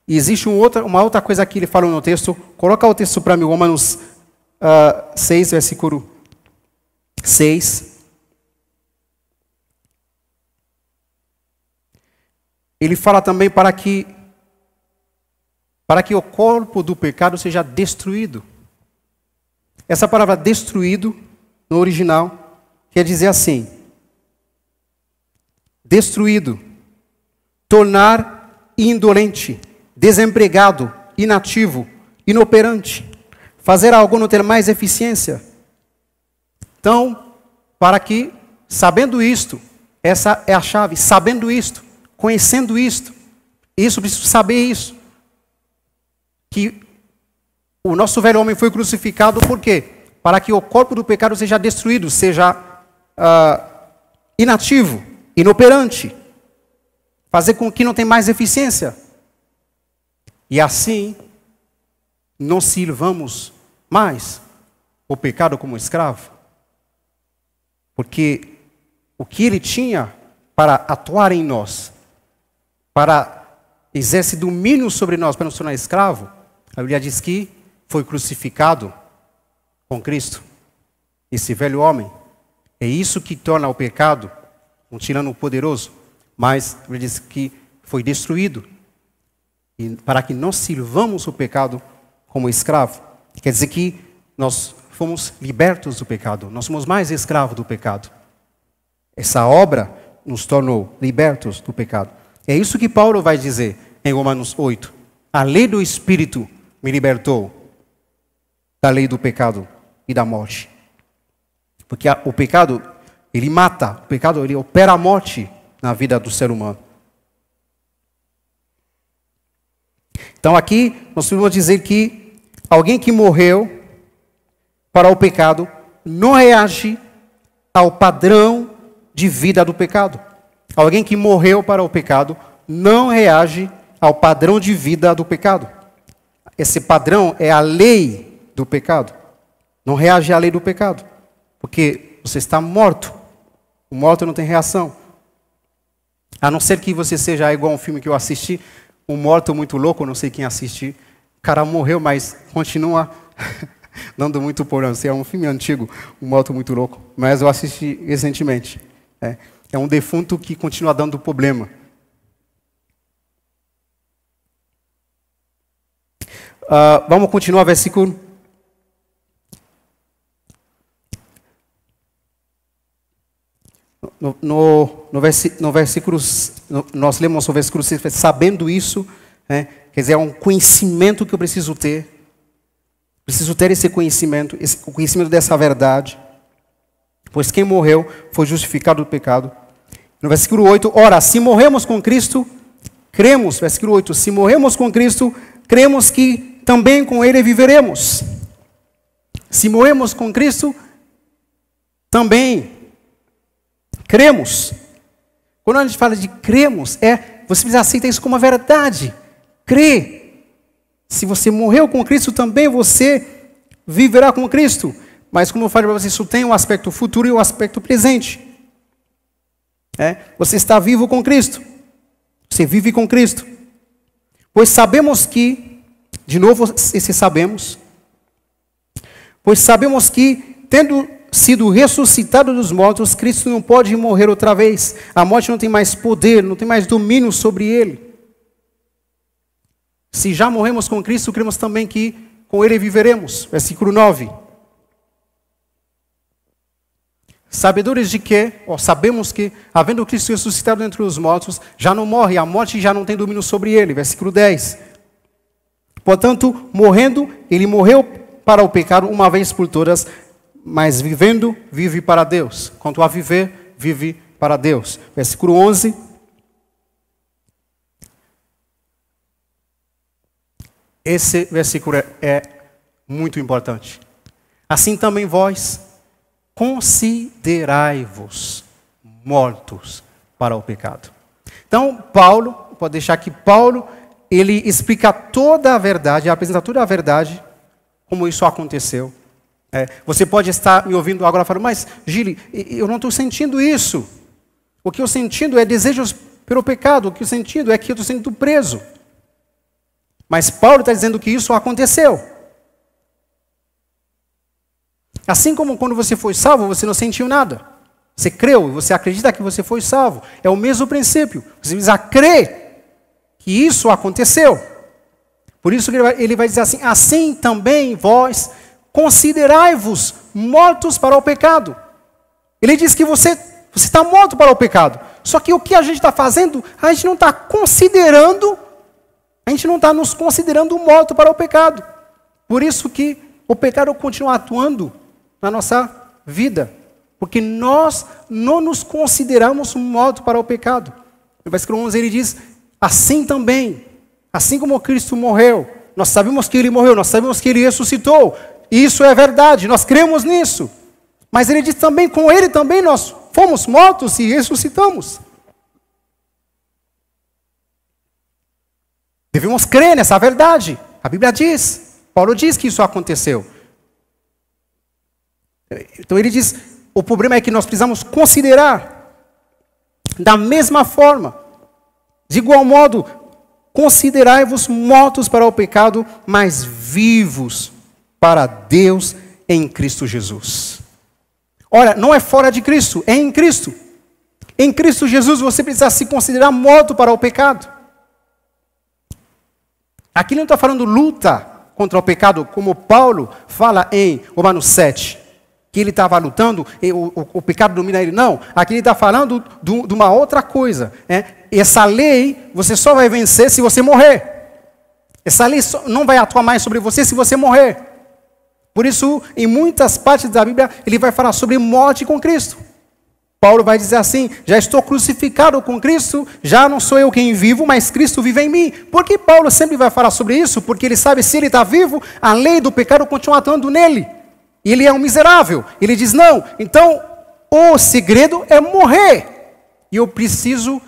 E existe uma outra coisa que ele fala no texto. Coloca o texto para mim, Romanos 6, versículo 6. Ele fala também para que o corpo do pecado seja destruído. Essa palavra destruído, no original, quer dizer assim: destruído, tornar indolente, desempregado, inativo, inoperante, fazer algo não ter mais eficiência. Então, para que, sabendo isto, essa é a chave, sabendo isto, conhecendo isto, preciso saber isso, que o nosso velho homem foi crucificado, por quê? Para que o corpo do pecado seja destruído, seja inativo, inoperante, fazer com que não tenha mais eficiência. E assim, não sirvamos mais o pecado como escravo. Porque o que ele tinha para atuar em nós, para exercer domínio sobre nós, para nos tornar escravo, a Bíblia diz que foi crucificado com Cristo. Esse velho homem, é isso que torna o pecado um tirano poderoso. Mas ele diz que foi destruído. E para que não sirvamos o pecado como escravo. Quer dizer que nós fomos libertos do pecado. Nós somos mais escravos do pecado. Essa obra nos tornou libertos do pecado. É isso que Paulo vai dizer em Romanos 8. A lei do Espírito me libertou da lei do pecado e da morte. Porque o pecado, ele mata. O pecado, ele opera a morte na vida do ser humano. Então aqui nós podemos dizer que alguém que morreu para o pecado não reage ao padrão de vida do pecado. Alguém que morreu para o pecado não reage ao padrão de vida do pecado. Esse padrão é a lei do pecado. Não reage à lei do pecado. Porque você está morto. O morto não tem reação. A não ser que você seja igual a um filme que eu assisti, Um Morto Muito Louco, não sei quem assistiu. O cara morreu, mas continua dando muito porão. É um filme antigo, Um Morto Muito Louco. Mas eu assisti recentemente. É um defunto que continua dando problema. Vamos continuar o versículo. No versículo, nós lemos o versículo 6, sabendo isso, quer dizer, é um conhecimento que eu preciso ter. Preciso ter esse conhecimento, o conhecimento dessa verdade. Pois quem morreu foi justificado do pecado. No versículo 8, ora, se morremos com Cristo, cremos, versículo 8, se morremos com Cristo, cremos que também com Ele viveremos. Se morremos com Cristo, também cremos. Quando a gente fala de cremos, você precisa aceitar isso como uma verdade. Crê. Se você morreu com Cristo, também você viverá com Cristo. mas como eu falei para você, isso tem um aspecto futuro e um aspecto presente. Você está vivo com Cristo. Você vive com Cristo. Pois sabemos que, de novo esse sabemos, pois sabemos que, tendo sido ressuscitado dos mortos, Cristo não pode morrer outra vez. A morte não tem mais poder, não tem mais domínio sobre ele. Se já morremos com Cristo, cremos também que com ele viveremos. Versículo 9. Sabedores de que, sabemos que, havendo Cristo ressuscitado entre os mortos, já não morre, a morte já não tem domínio sobre ele. Versículo 10. Portanto, morrendo, ele morreu para o pecado uma vez por todas, mas vivendo, vive para Deus. Quanto a viver, vive para Deus. Versículo 11. Esse versículo é muito importante. Assim também vós, considerai-vos mortos para o pecado. Então, Paulo, pode deixar que Paulo, ele explica toda a verdade, apresenta toda a verdade, como isso aconteceu. Você pode estar me ouvindo agora falando, mas, Gili, eu não estou sentindo isso. O que eu sentindo é desejos pelo pecado, o que eu sentindo é que eu estou sendo preso. Mas Paulo está dizendo que isso aconteceu. Assim como quando você foi salvo, você não sentiu nada. Você creu, você acredita que você foi salvo. É o mesmo princípio. Você precisa crer que isso aconteceu. Por isso que ele vai dizer assim, assim também vós considerai-vos mortos para o pecado. Ele diz que você está morto para o pecado. Só que o que a gente está fazendo, a gente não está considerando, a gente não está nos considerando morto para o pecado. Por isso que o pecado continua atuando na nossa vida. Porque nós não nos consideramos mortos para o pecado. No versículo 11 ele diz, assim também, assim como Cristo morreu, nós sabemos que ele morreu, nós sabemos que ele ressuscitou. Isso é verdade, nós cremos nisso. Mas ele diz também, com ele também nós fomos mortos e ressuscitamos. Devemos crer nessa verdade. A Bíblia diz, Paulo diz que isso aconteceu. Então ele diz, o problema é que nós precisamos considerar da mesma forma, de igual modo, considerai-vos mortos para o pecado, mas vivos para Deus em Cristo Jesus. Ora, não é fora de Cristo, é em Cristo. Em Cristo Jesus você precisa se considerar morto para o pecado. Aqui não está falando luta contra o pecado, como Paulo fala em Romanos 7. Que ele estava lutando, o pecado domina ele. Não, aqui ele está falando de uma outra coisa. Essa lei, você só vai vencer se você morrer. Essa lei não vai atuar mais sobre você se você morrer. Por isso, em muitas partes da Bíblia, ele vai falar sobre morte com Cristo. Paulo vai dizer assim, já estou crucificado com Cristo, já não sou eu quem vivo, mas Cristo vive em mim. Por que Paulo sempre vai falar sobre isso? Porque ele sabe, se ele está vivo, a lei do pecado continua atuando nele. E ele é um miserável. Ele diz, não, então o segredo é morrer. E eu preciso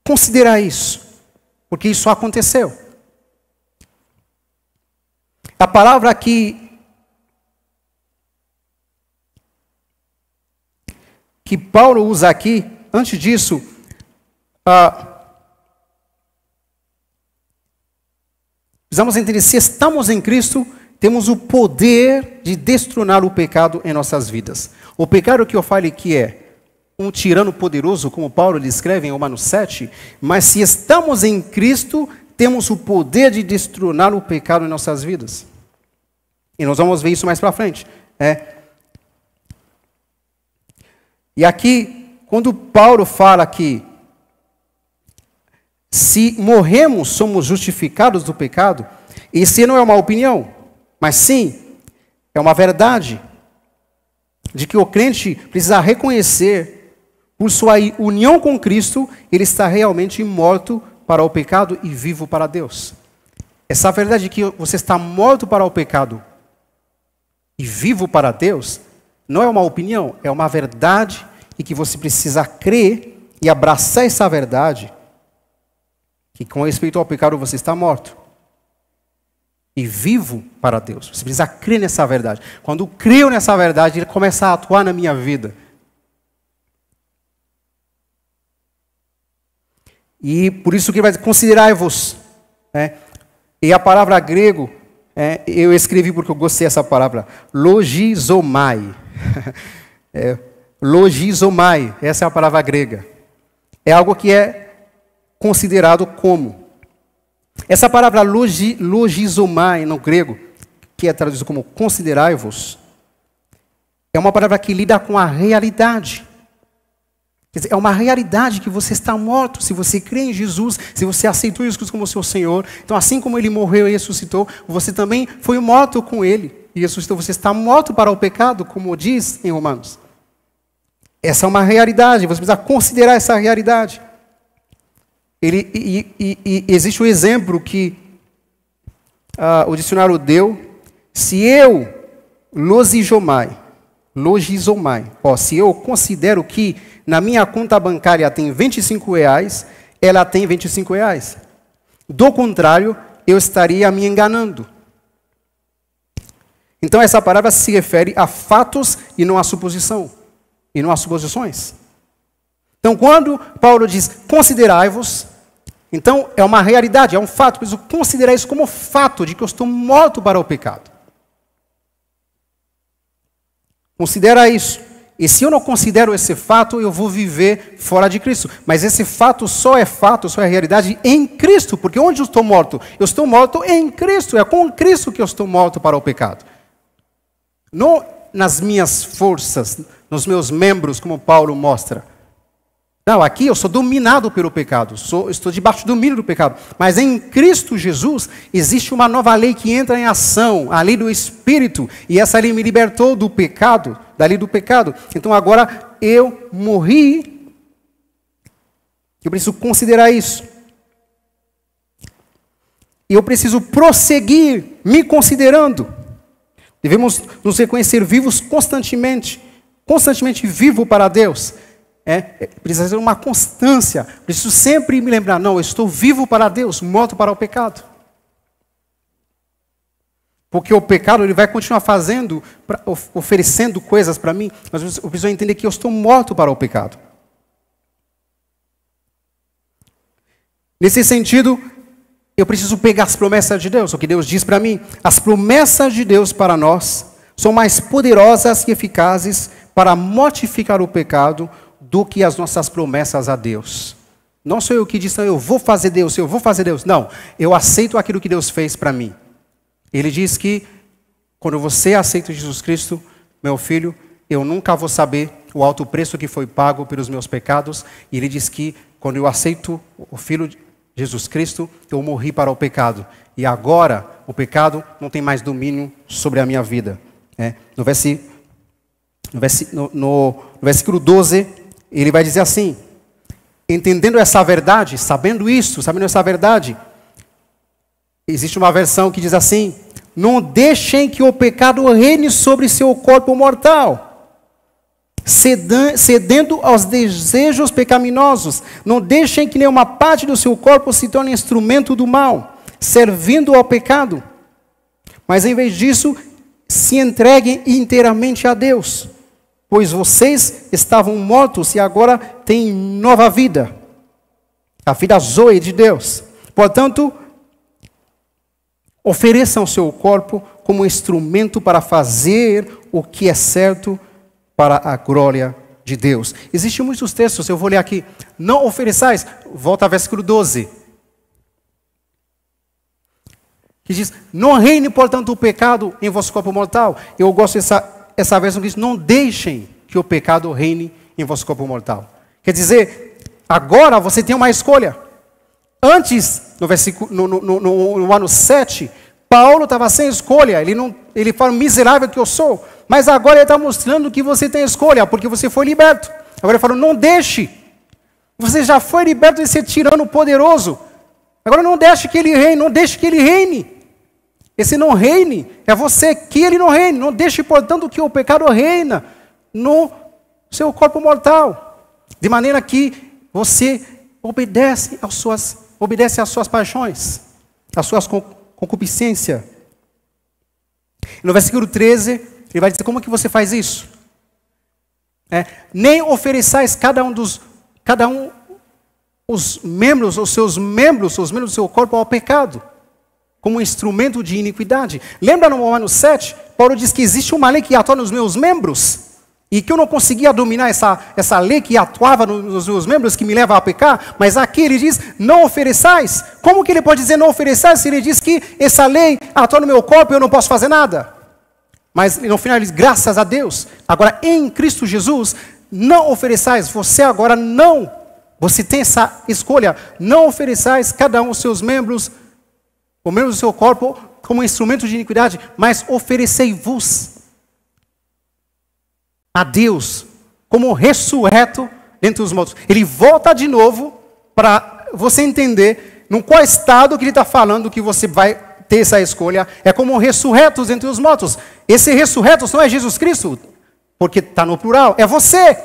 considerar isso, porque isso aconteceu. A palavra que Paulo usa aqui, antes disso, precisamos entender, se estamos em Cristo, temos o poder de destronar o pecado em nossas vidas. O pecado que eu falei que é um tirano poderoso, como Paulo descreve em Romanos 7, mas se estamos em Cristo, temos o poder de destronar o pecado em nossas vidas. E nós vamos ver isso mais para frente. E aqui, quando Paulo fala que se morremos, somos justificados do pecado, isso não é uma opinião, mas sim, é uma verdade de que o crente precisa reconhecer, por sua união com Cristo, ele está realmente morto para o pecado e vivo para Deus. Essa verdade de que você está morto para o pecado e vivo para Deus, não é uma opinião, é uma verdade e que você precisa crer e abraçar essa verdade, que com respeito ao pecado você está morto. e vivo para Deus. Você precisa crer nessa verdade. Quando eu creio nessa verdade, ele começa a atuar na minha vida. E por isso que ele vai dizer, considerai-vos. E a palavra grego, eu escrevi porque eu gostei dessa palavra, logizomai. Logizomai, essa é a palavra grega. É algo que é considerado como. Essa palavra logizomai no grego, que é traduzido como considerai-vos, é uma palavra que lida com a realidade. Quer dizer, é uma realidade que você está morto. Se você crê em Jesus, se você aceitou Jesus como seu Senhor, então assim como Ele morreu e ressuscitou, você também foi morto com Ele e ressuscitou. Você está morto para o pecado, como diz em Romanos. Essa é uma realidade, você precisa considerar essa realidade. Existe um exemplo que o dicionário deu. Se eu, logizomai, se eu considero que na minha conta bancária tem R$25, ela tem R$25. Do contrário, eu estaria me enganando. Então essa palavra se refere a fatos e não a suposição, e não a suposições. Então, quando Paulo diz, considerai-vos, então é uma realidade, é um fato. Eu preciso considerar isso como fato de que eu estou morto para o pecado. Considera isso. E se eu não considero esse fato, eu vou viver fora de Cristo. Mas esse fato, só é realidade em Cristo. Porque onde eu estou morto? Eu estou morto em Cristo. É com Cristo que eu estou morto para o pecado. Não nas minhas forças, nos meus membros, como Paulo mostra. Não, aqui eu sou dominado pelo pecado, estou debaixo do domínio do pecado. Mas em Cristo Jesus existe uma nova lei que entra em ação, a lei do Espírito. E essa lei me libertou do pecado, da lei do pecado. Então agora eu morri. Eu preciso considerar isso. E eu preciso prosseguir me considerando. Devemos nos reconhecer vivos constantemente vivo para Deus. Precisa ser uma constância. Preciso sempre me lembrar, não, eu estou vivo para Deus, morto para o pecado. Porque o pecado ele vai continuar fazendo, oferecendo coisas para mim, mas eu preciso entender que eu estou morto para o pecado. Nesse sentido, eu preciso pegar as promessas de Deus, o que Deus diz para mim. As promessas de Deus para nós são mais poderosas e eficazes para mortificar o pecado do que as nossas promessas a Deus. Não sou eu que disse, eu vou fazer Deus. Não, eu aceito aquilo que Deus fez para mim. Ele diz que, quando você aceita Jesus Cristo, meu filho, eu nunca vou saber o alto preço que foi pago pelos meus pecados. E ele diz que, quando eu aceito o Filho de Jesus Cristo, eu morri para o pecado. E agora, o pecado não tem mais domínio sobre a minha vida. No versículo 12, ele vai dizer assim, entendendo essa verdade, sabendo essa verdade, existe uma versão que diz assim, não deixem que o pecado reine sobre seu corpo mortal, cedendo aos desejos pecaminosos. Não deixem que nenhuma parte do seu corpo se torne instrumento do mal, servindo ao pecado. Mas em vez disso, se entreguem inteiramente a Deus. Pois vocês estavam mortos e agora têm nova vida. A vida zoe de Deus. Portanto, ofereçam o seu corpo como instrumento para fazer o que é certo para a glória de Deus. Existem muitos textos, eu vou ler aqui. Não ofereçais, volta ao versículo 12. Que diz, não reine, portanto, o pecado em vosso corpo mortal. Eu gosto dessa versão que diz, não deixem que o pecado reine em vosso corpo mortal. Quer dizer, agora você tem uma escolha. Antes, no ano 7, Paulo estava sem escolha. Ele fala, miserável que eu sou. Mas agora ele está mostrando que você tem escolha, porque você foi liberto. Agora ele fala, não deixe. Você já foi liberto desse tirano poderoso. Agora não deixe que ele reine, não deixe que ele reine. Esse não reine, é você que ele não reine. Não deixe, portanto, que o pecado reina no seu corpo mortal. De maneira que você obedece às suas paixões, às suas concupiscências. No versículo 13, ele vai dizer como que você faz isso. Nem ofereçais cada um os seus membros do seu corpo ao pecado, como instrumento de iniquidade. Lembra no Romanos 7? Paulo diz que existe uma lei que atua nos meus membros, e que eu não conseguia dominar essa lei que atuava nos meus membros, que me leva a pecar, mas aqui ele diz, não ofereçais. Como que ele pode dizer não ofereçais, se ele diz que essa lei atua no meu corpo e eu não posso fazer nada? Mas no final ele diz, graças a Deus. Agora, em Cristo Jesus, não ofereçais, você tem essa escolha, não ofereçais cada um os seus membros, os membros do seu corpo, como instrumento de iniquidade, mas oferecei-vos a Deus como ressurreto dentre os mortos. Ele volta de novo para você entender no qual estado que ele está falando que você vai ter essa escolha. É como ressurretos entre os mortos. Esse ressurretos não é Jesus Cristo, porque está no plural. É você,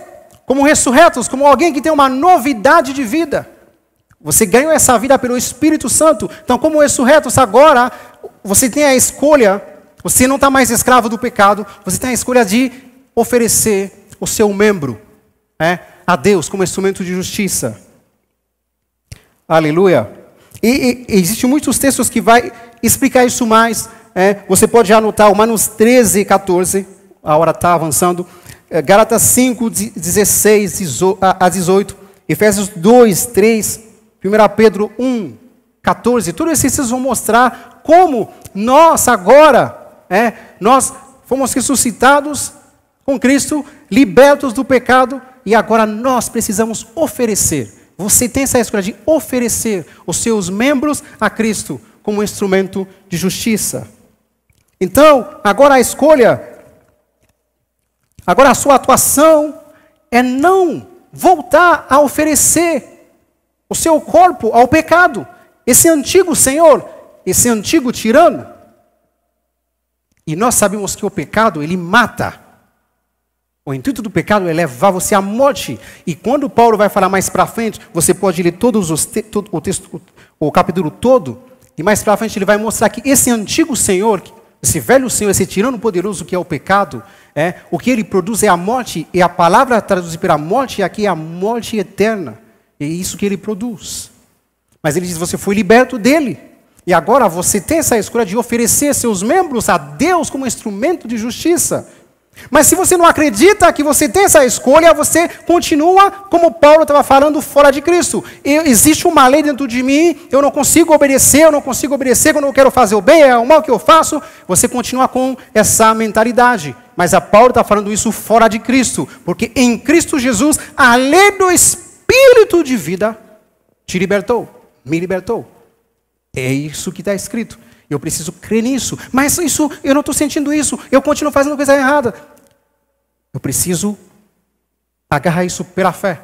como ressurretos, como alguém que tem uma novidade de vida. Você ganhou essa vida pelo Espírito Santo. Então, como ressurretos, agora você tem a escolha. Você não está mais escravo do pecado. Você tem a escolha de oferecer o seu membro a Deus como instrumento de justiça. Aleluia. E existem muitos textos que vai explicar isso mais. Você pode anotar Romanos 13, 14. A hora está avançando. Gálatas 5, 16 a 18. Efésios 2, 3. 1 Pedro 1, 14. Todos esses textos vão mostrar como nós agora, nós fomos ressuscitados com Cristo, libertos do pecado, e agora nós precisamos oferecer. Você tem essa escolha de oferecer os seus membros a Cristo como instrumento de justiça. Então, agora a escolha, agora a sua atuação é não voltar a oferecer o seu corpo ao pecado. Esse antigo senhor, esse antigo tirano. E nós sabemos que o pecado, ele mata. O intuito do pecado é levar você à morte. E quando Paulo vai falar mais para frente, você pode ler o capítulo todo, e mais para frente ele vai mostrar que esse antigo senhor, esse velho senhor, esse tirano poderoso que é o pecado, o que ele produz é a morte, e a palavra traduzida para morte aqui é a morte eterna. É isso que ele produz. Mas ele diz, você foi liberto dele. E agora você tem essa escolha de oferecer seus membros a Deus como instrumento de justiça. Mas se você não acredita que você tem essa escolha, você continua, como Paulo estava falando, fora de Cristo. Existe uma lei dentro de mim, eu não consigo obedecer quando eu quero fazer o bem, é o mal que eu faço. Você continua com essa mentalidade. Mas a Paulo está falando isso fora de Cristo. Porque em Cristo Jesus, a lei do Espírito de vida te libertou, me libertou. É isso que está escrito. Eu preciso crer nisso. Mas isso, eu não estou sentindo isso. Eu continuo fazendo coisa errada. Eu preciso agarrar isso pela fé.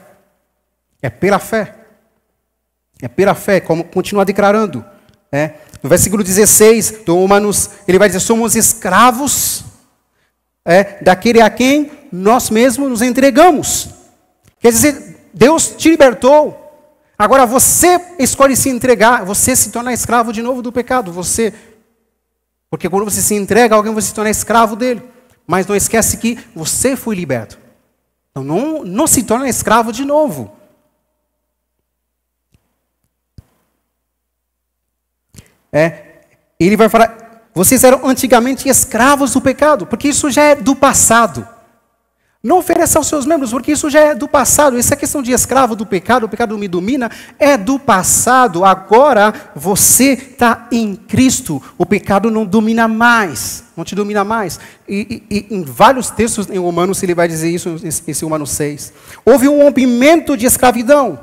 É pela fé. É pela fé, como continuar declarando. No versículo 16 do Romanos, ele vai dizer, somos escravos daquele a quem nós mesmos nos entregamos. Quer dizer, Deus te libertou. Agora você escolhe se entregar, você se torna escravo de novo do pecado. Porque quando você se entrega a alguém, você se torna escravo dele. Mas não esquece que você foi liberto. Então não se torna escravo de novo. Ele vai falar, vocês eram antigamente escravos do pecado, porque isso já é do passado. Não ofereça aos seus membros, porque isso já é do passado. Essa questão de escravo do pecado, o pecado me domina, é do passado. Agora você está em Cristo. O pecado não domina mais, não te domina mais. E em vários textos em Romanos, ele vai dizer isso, em Romanos 6. Houve um rompimento de escravidão.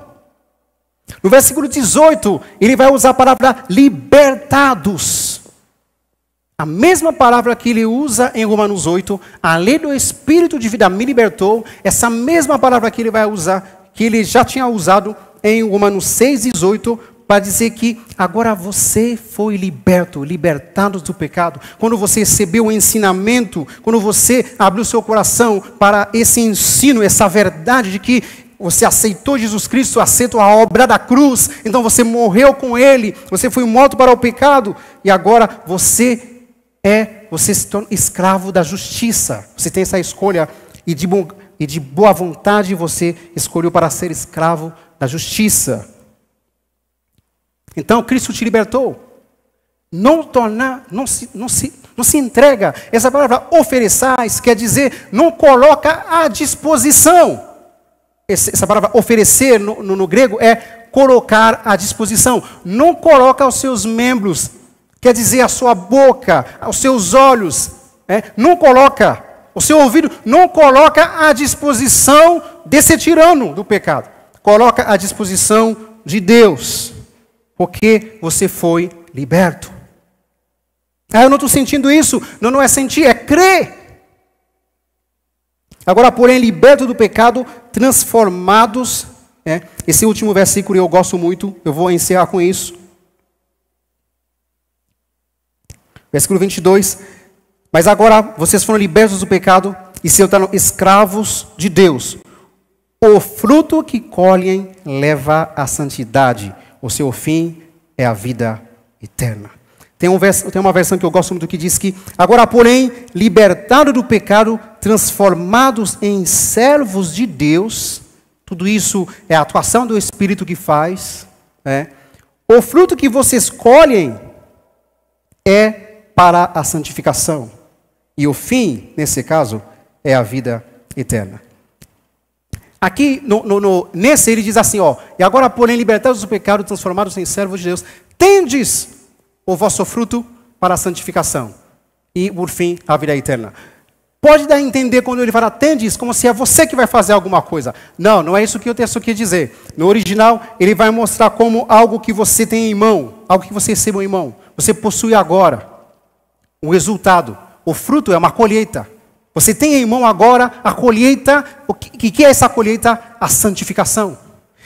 No versículo 18, ele vai usar a palavra libertados. A mesma palavra que ele usa em Romanos 8, a lei do Espírito de vida me libertou, essa mesma palavra que ele vai usar, que ele já tinha usado em Romanos 6, 18, para dizer que agora você foi libertado do pecado. Quando você recebeu o ensinamento, quando você abriu seu coração para esse ensino, essa verdade de que você aceitou Jesus Cristo, aceitou a obra da cruz, então você morreu com Ele, você foi morto para o pecado, e agora você você se torna escravo da justiça. Você tem essa escolha e de boa vontade você escolheu para ser escravo da justiça. Então Cristo te libertou. Não se entrega. Essa palavra ofereçais quer dizer não coloca à disposição. Essa palavra oferecer no grego é colocar à disposição. Não coloca aos seus membros, quer dizer a sua boca, aos seus olhos. Não coloca o seu ouvido, não coloca à disposição desse tirano do pecado. Coloca à disposição de Deus, porque você foi liberto. Eu não estou sentindo isso. Não é sentir, é crer. Agora, porém, liberto do pecado, transformados. Esse último versículo eu gosto muito. Eu vou encerrar com isso. Versículo 22. Mas agora vocês foram libertos do pecado e se tornam escravos de Deus. O fruto que colhem leva à santidade. O seu fim é a vida eterna. Tem uma versão que eu gosto muito que diz que agora, porém, libertados do pecado, transformados em servos de Deus. Tudo isso é a atuação do Espírito que faz. O fruto que vocês colhem é para a santificação. E o fim, nesse caso, é a vida eterna. Aqui, nesse ele diz assim, e agora, porém, libertados do pecado, transformados em servos de Deus, tendes o vosso fruto para a santificação. E, por fim, a vida eterna. Pode dar a entender quando ele fala tendes, como se é você que vai fazer alguma coisa. Não é isso que o texto quer dizer. No original, ele vai mostrar como algo que você tem em mão, algo que você recebeu em mão. Você possui agora. O resultado, o fruto é uma colheita. Você tem em mão agora a colheita. O que é essa colheita? A santificação.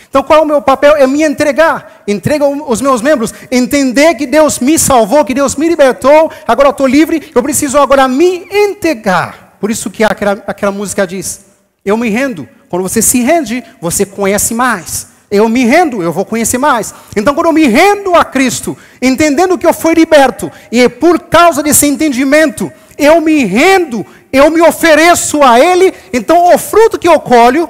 Então qual é o meu papel? É me entregar. Entrega os meus membros. Entender que Deus me salvou, que Deus me libertou. Agora eu estou livre. Eu preciso agora me entregar. Por isso que aquela música diz, eu me rendo. Quando você se rende, você conhece mais. Eu me rendo, eu vou conhecer mais. Então, quando eu me rendo a Cristo, entendendo que eu fui liberto, e por causa desse entendimento, eu me rendo, eu me ofereço a Ele, então o fruto que eu colho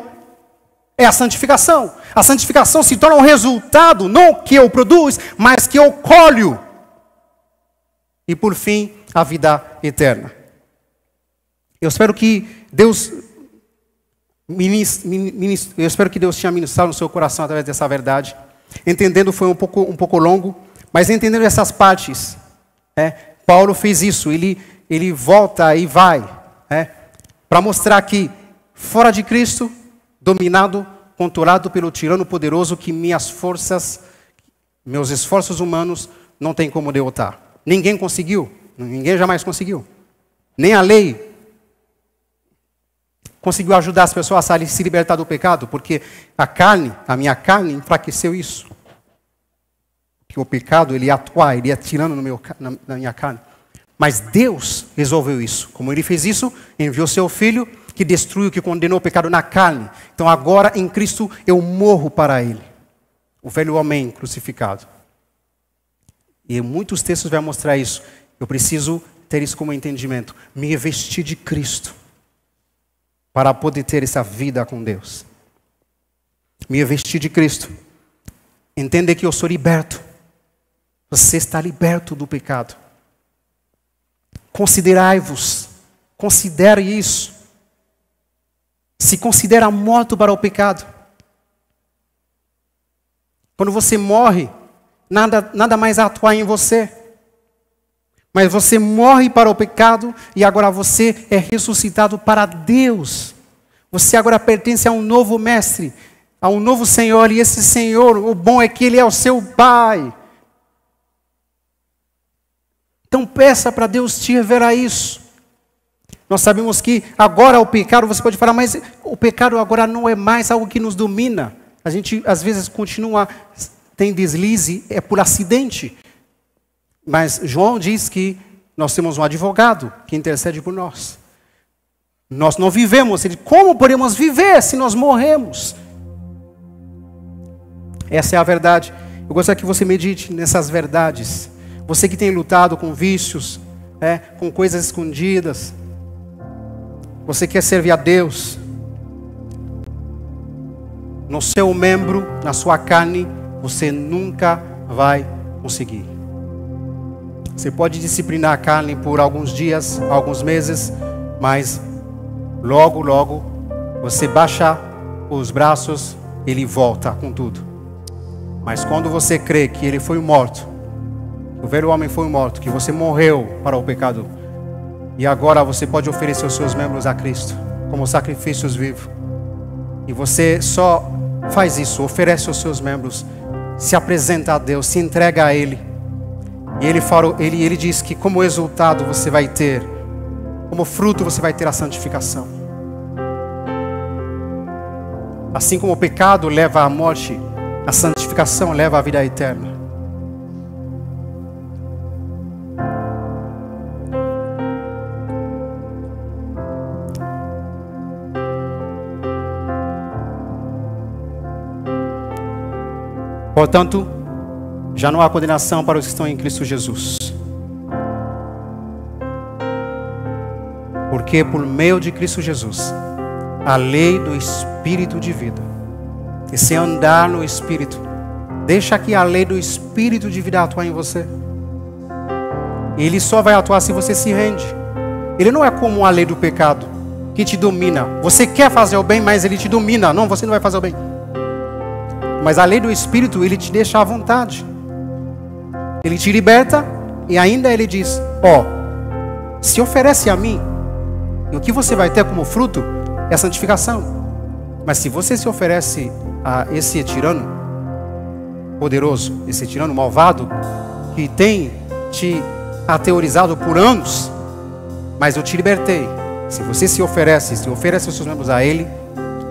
é a santificação. A santificação se torna um resultado, não que eu produzo, mas que eu colho. E por fim, a vida eterna. Eu espero que Deus... Eu espero que Deus tenha ministrado no seu coração através dessa verdade. Entendendo foi um pouco longo, mas entendendo essas partes, Paulo fez isso. Ele volta e vai, para mostrar que fora de Cristo, dominado, controlado pelo tirano poderoso, que meus esforços humanos não tem como derrotar. Ninguém conseguiu, ninguém jamais conseguiu. Nem a lei conseguiu ajudar as pessoas a se libertar do pecado, porque a minha carne enfraqueceu isso. Que o pecado, ele ia tirando na minha carne. Mas Deus resolveu isso. Como Ele fez isso, enviou seu Filho, que destruiu, que condenou o pecado na carne. Então agora em Cristo eu morro para Ele. O velho homem crucificado. E muitos textos vão mostrar isso. Eu preciso ter isso como entendimento. Me revestir de Cristo. Para poder ter essa vida com Deus. Me revestir de Cristo. Entender que eu sou liberto. Você está liberto do pecado. Considerai-vos. Considere isso. Se considera morto para o pecado. Quando você morre, nada mais atua em você. Mas você morre para o pecado e agora você é ressuscitado para Deus. Você agora pertence a um novo mestre, a um novo Senhor. E esse Senhor, o bom é que Ele é o seu Pai. Então peça para Deus te revelar isso. Nós sabemos que agora o pecado, você pode falar, mas o pecado agora não é mais algo que nos domina. A gente às vezes continua, tem deslize, é por acidente. Mas João diz que nós temos um advogado que intercede por nós. Nós não vivemos. Como podemos viver se nós morremos? Essa é a verdade. Eu gostaria que você medite nessas verdades. Você que tem lutado com vícios, com coisas escondidas. Você quer servir a Deus. No seu membro, na sua carne, você nunca vai conseguir. Você pode disciplinar a carne por alguns dias, alguns meses, mas logo, logo, você baixa os braços, ele volta com tudo. Mas quando você crê que ele foi morto, o velho homem foi morto, que você morreu para o pecado, e agora você pode oferecer os seus membros a Cristo como sacrifícios vivos. E você só faz isso, oferece os seus membros, se apresenta a Deus, se entrega a Ele. E Ele diz que como resultado você vai ter, como fruto você vai ter a santificação. Assim como o pecado leva à morte, a santificação leva à vida eterna. Portanto, já não há condenação para os que estão em Cristo Jesus. Porque por meio de Cristo Jesus, a lei do Espírito de vida, esse andar no Espírito, deixa que a lei do Espírito de vida atuar em você. Ele só vai atuar se você se rende. Ele não é como a lei do pecado, que te domina. Você quer fazer o bem, mas ele te domina. Não, você não vai fazer o bem. Mas a lei do Espírito, ele te deixa à vontade. Ele te liberta e ainda ele diz, se oferece a mim, e o que você vai ter como fruto é a santificação. Mas se você se oferece a esse tirano poderoso, esse tirano malvado, que tem te aterrorizado por anos, mas eu te libertei. Se você se oferece os seus membros a ele,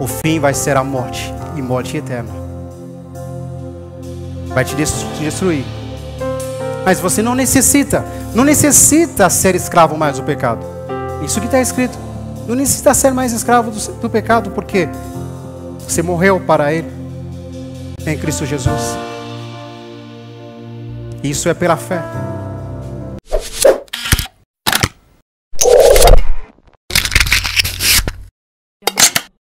o fim vai ser a morte, e morte eterna. Vai te destruir. Mas você não necessita ser escravo mais do pecado. Isso que está escrito. Não necessita ser mais escravo do pecado, porque você morreu para ele em Cristo Jesus. Isso é pela fé.